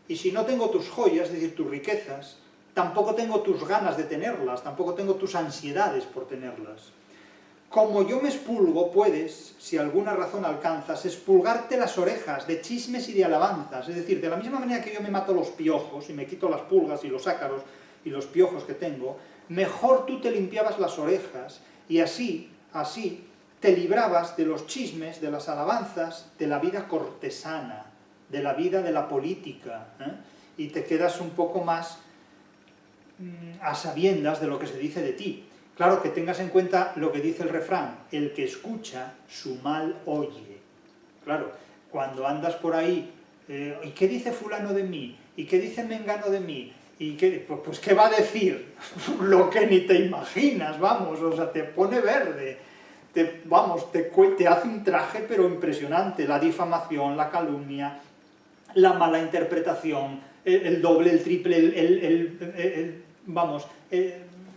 Y si no tengo tus joyas, es decir, tus riquezas, tampoco tengo tus ganas de tenerlas, tampoco tengo tus ansiedades por tenerlas. Como yo me expulgo, puedes, si alguna razón alcanzas, expulgarte las orejas de chismes y de alabanzas. Es decir, de la misma manera que yo me mato los piojos y me quito las pulgas y los ácaros y los piojos que tengo, mejor tú te limpiabas las orejas y así te librabas de los chismes, de las alabanzas, de la vida cortesana, de la vida de la política, y te quedas un poco más a sabiendas de lo que se dice de ti. Claro, que tengas en cuenta lo que dice el refrán, el que escucha, su mal oye. Claro, cuando andas por ahí, ¿y qué dice fulano de mí? ¿Y qué dice mengano de mí? ¿Y qué? Pues ¿qué va a decir? Lo que ni te imaginas, vamos, o sea, te pone verde. Te hace un traje pero impresionante, la difamación, la calumnia, la mala interpretación, el doble, el triple,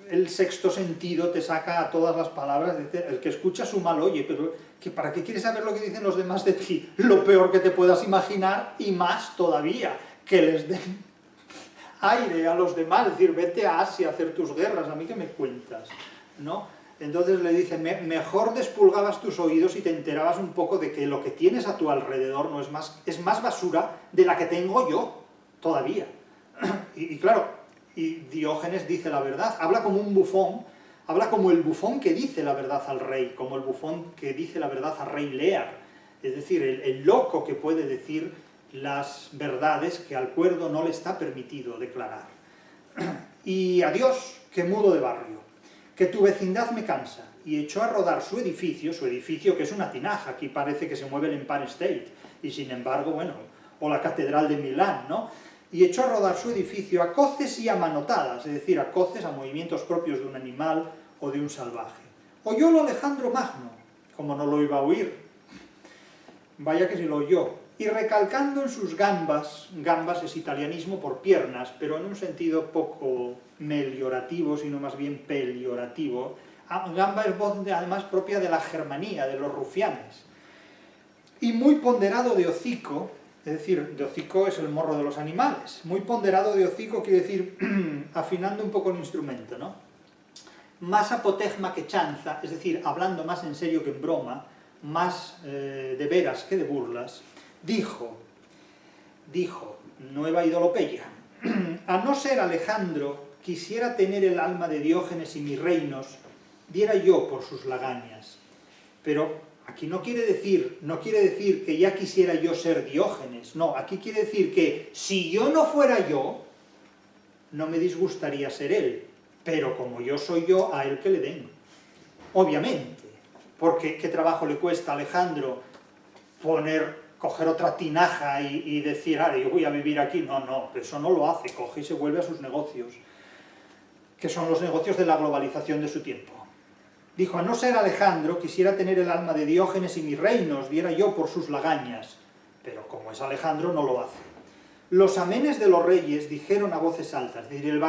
el sexto sentido te saca a todas las palabras, el que escucha su mal oye, pero ¿para qué quieres saber lo que dicen los demás de ti? Lo peor que te puedas imaginar y más todavía, que les den aire a los demás, es decir, vete a Asia a hacer tus guerras, a mí qué me cuentas, ¿no? Entonces le dice, mejor despulgabas tus oídos y te enterabas un poco de que lo que tienes a tu alrededor no es más basura de la que tengo yo, todavía. Y claro, y Diógenes dice la verdad, habla como un bufón, habla como el bufón que dice la verdad al rey, como el bufón que dice la verdad al rey Lear, es decir, el loco que puede decir las verdades que al cuerdo no le está permitido declarar. Y adiós, que mudo de barrio. Que tu vecindad me cansa, y echó a rodar su edificio que es una tinaja, aquí parece que se mueve el Empire State, y sin embargo, bueno, o la Catedral de Milán, ¿no? Y echó a rodar su edificio a coces y a manotadas, es decir, a coces, a movimientos propios de un animal o de un salvaje. Oyólo Alejandro Magno, como no lo iba a oír, vaya que se lo oyó, y recalcando en sus gambas es italianismo por piernas, pero en un sentido poco meliorativo, sino más bien peliorativo. Gamba es voz además propia de la germanía, de los rufianes. Y muy ponderado de hocico, es decir, de hocico es el morro de los animales, muy ponderado de hocico quiere decir afinando un poco el instrumento, ¿no? Más apotegma que chanza, es decir, hablando más en serio que en broma, más de veras que de burlas, dijo, nueva idolopeya, a no ser Alejandro, quisiera tener el alma de Diógenes y mis reinos, diera yo por sus lagañas. Pero aquí no quiere decir que ya quisiera yo ser Diógenes, no, aquí quiere decir que si yo no fuera yo, no me disgustaría ser él, pero como yo soy yo, a él que le den. Obviamente, porque ¿qué trabajo le cuesta a Alejandro coger otra tinaja y decir, yo voy a vivir aquí? No, eso no lo hace, coge y se vuelve a sus negocios, que son los negocios de la globalización de su tiempo. Dijo, a no ser Alejandro, quisiera tener el alma de Diógenes y mis reinos, diera yo por sus lagañas, pero como es Alejandro, no lo hace. Los amenes de los reyes dijeron a voces altas, es decir,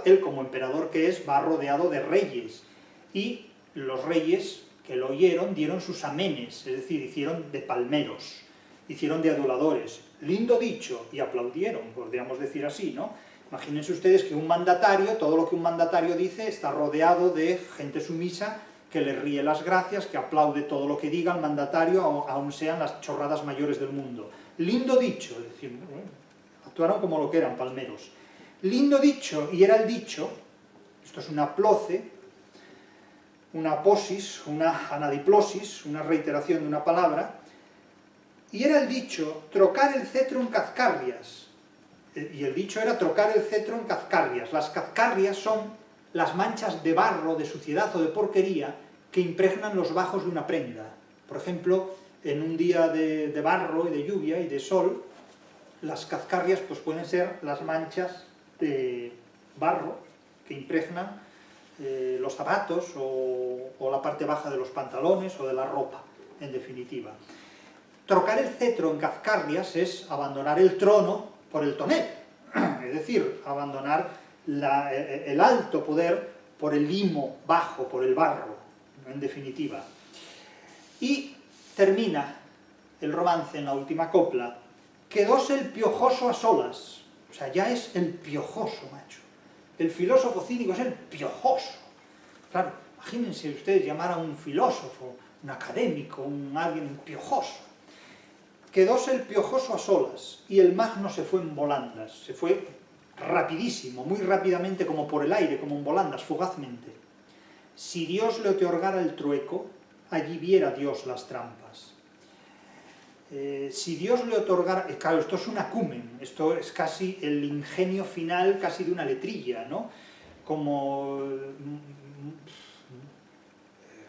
él como emperador que es, va rodeado de reyes, y los reyes que lo oyeron dieron sus amenes, es decir, hicieron de palmeros, hicieron de aduladores. Lindo dicho, y aplaudieron, podríamos decir así, ¿no? Imagínense ustedes que un mandatario, todo lo que un mandatario dice, está rodeado de gente sumisa que le ríe las gracias, que aplaude todo lo que diga el mandatario, aun sean las chorradas mayores del mundo. Lindo dicho, es decir, actuaron como lo que eran, palmeros. Lindo dicho, y era el dicho, esto es una ploce, una aposis, una anadiplosis, una reiteración de una palabra, y era el dicho, trocar el cetro en cazcarrias. Y el dicho era trocar el cetro en cazcarrias. Las cazcarrias son las manchas de barro, de suciedad o de porquería que impregnan los bajos de una prenda. Por ejemplo, en un día de barro y de lluvia y de sol, Las cazcarrias pues pueden ser las manchas de barro que impregnan los zapatos o la parte baja de los pantalones o de la ropa, en definitiva. Trocar el cetro en cazcarrias es abandonar el trono por el tonel, es decir, abandonar el alto poder por el limo bajo, por el barro, en definitiva. Y termina el romance en la última copla: quedóse el piojoso a solas. O sea, ya es el piojoso, macho. El filósofo cínico es el piojoso. Claro, imagínense ustedes llamar a un filósofo, un académico, alguien piojoso. Quedóse el piojoso a solas, y el magno se fue en volandas, se fue rapidísimo, muy rápidamente, como por el aire, como en volandas, fugazmente. Si Dios le otorgara el trueco, allí viera Dios las trampas. Si Dios le otorgara... Claro, esto es un acumen, esto es casi el ingenio final, casi de una letrilla, ¿no? Como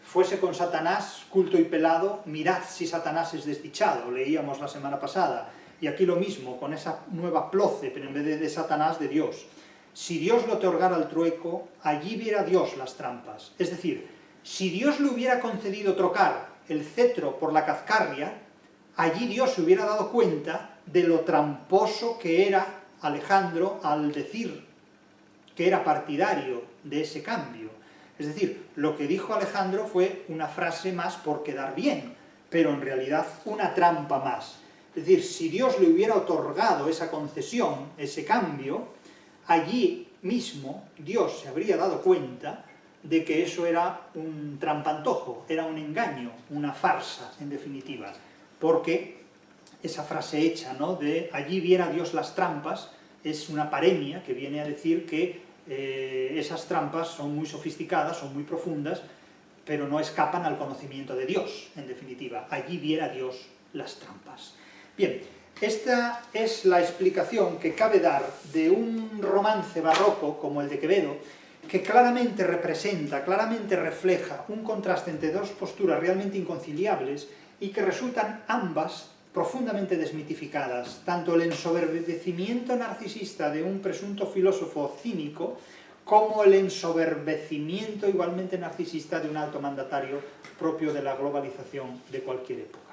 fuese con Satanás, culto y pelado, mirad si Satanás es desdichado, leíamos la semana pasada. Y aquí lo mismo, con esa nueva ploce, pero en vez de Satanás, de Dios. Si Dios le otorgara el trueco, allí viera Dios las trampas. Es decir, si Dios le hubiera concedido trocar el cetro por la cazcarria, allí Dios se hubiera dado cuenta de lo tramposo que era Alejandro al decir que era partidario de ese cambio. Es decir, lo que dijo Alejandro fue una frase más por quedar bien, pero en realidad una trampa más. Es decir, si Dios le hubiera otorgado esa concesión, ese cambio, allí mismo Dios se habría dado cuenta de que eso era un trampantojo, era un engaño, una farsa, en definitiva. Porque esa frase hecha, ¿no?, de allí viera Dios las trampas, es una paremia que viene a decir que esas trampas son muy sofisticadas, son muy profundas, pero no escapan al conocimiento de Dios, en definitiva. Allí viera Dios las trampas. Bien, esta es la explicación que cabe dar de un romance barroco como el de Quevedo, que claramente representa, claramente refleja un contraste entre dos posturas realmente inconciliables y que resultan ambas profundamente desmitificadas, tanto el ensoberbecimiento narcisista de un presunto filósofo cínico como el ensoberbecimiento igualmente narcisista de un alto mandatario propio de la globalización de cualquier época.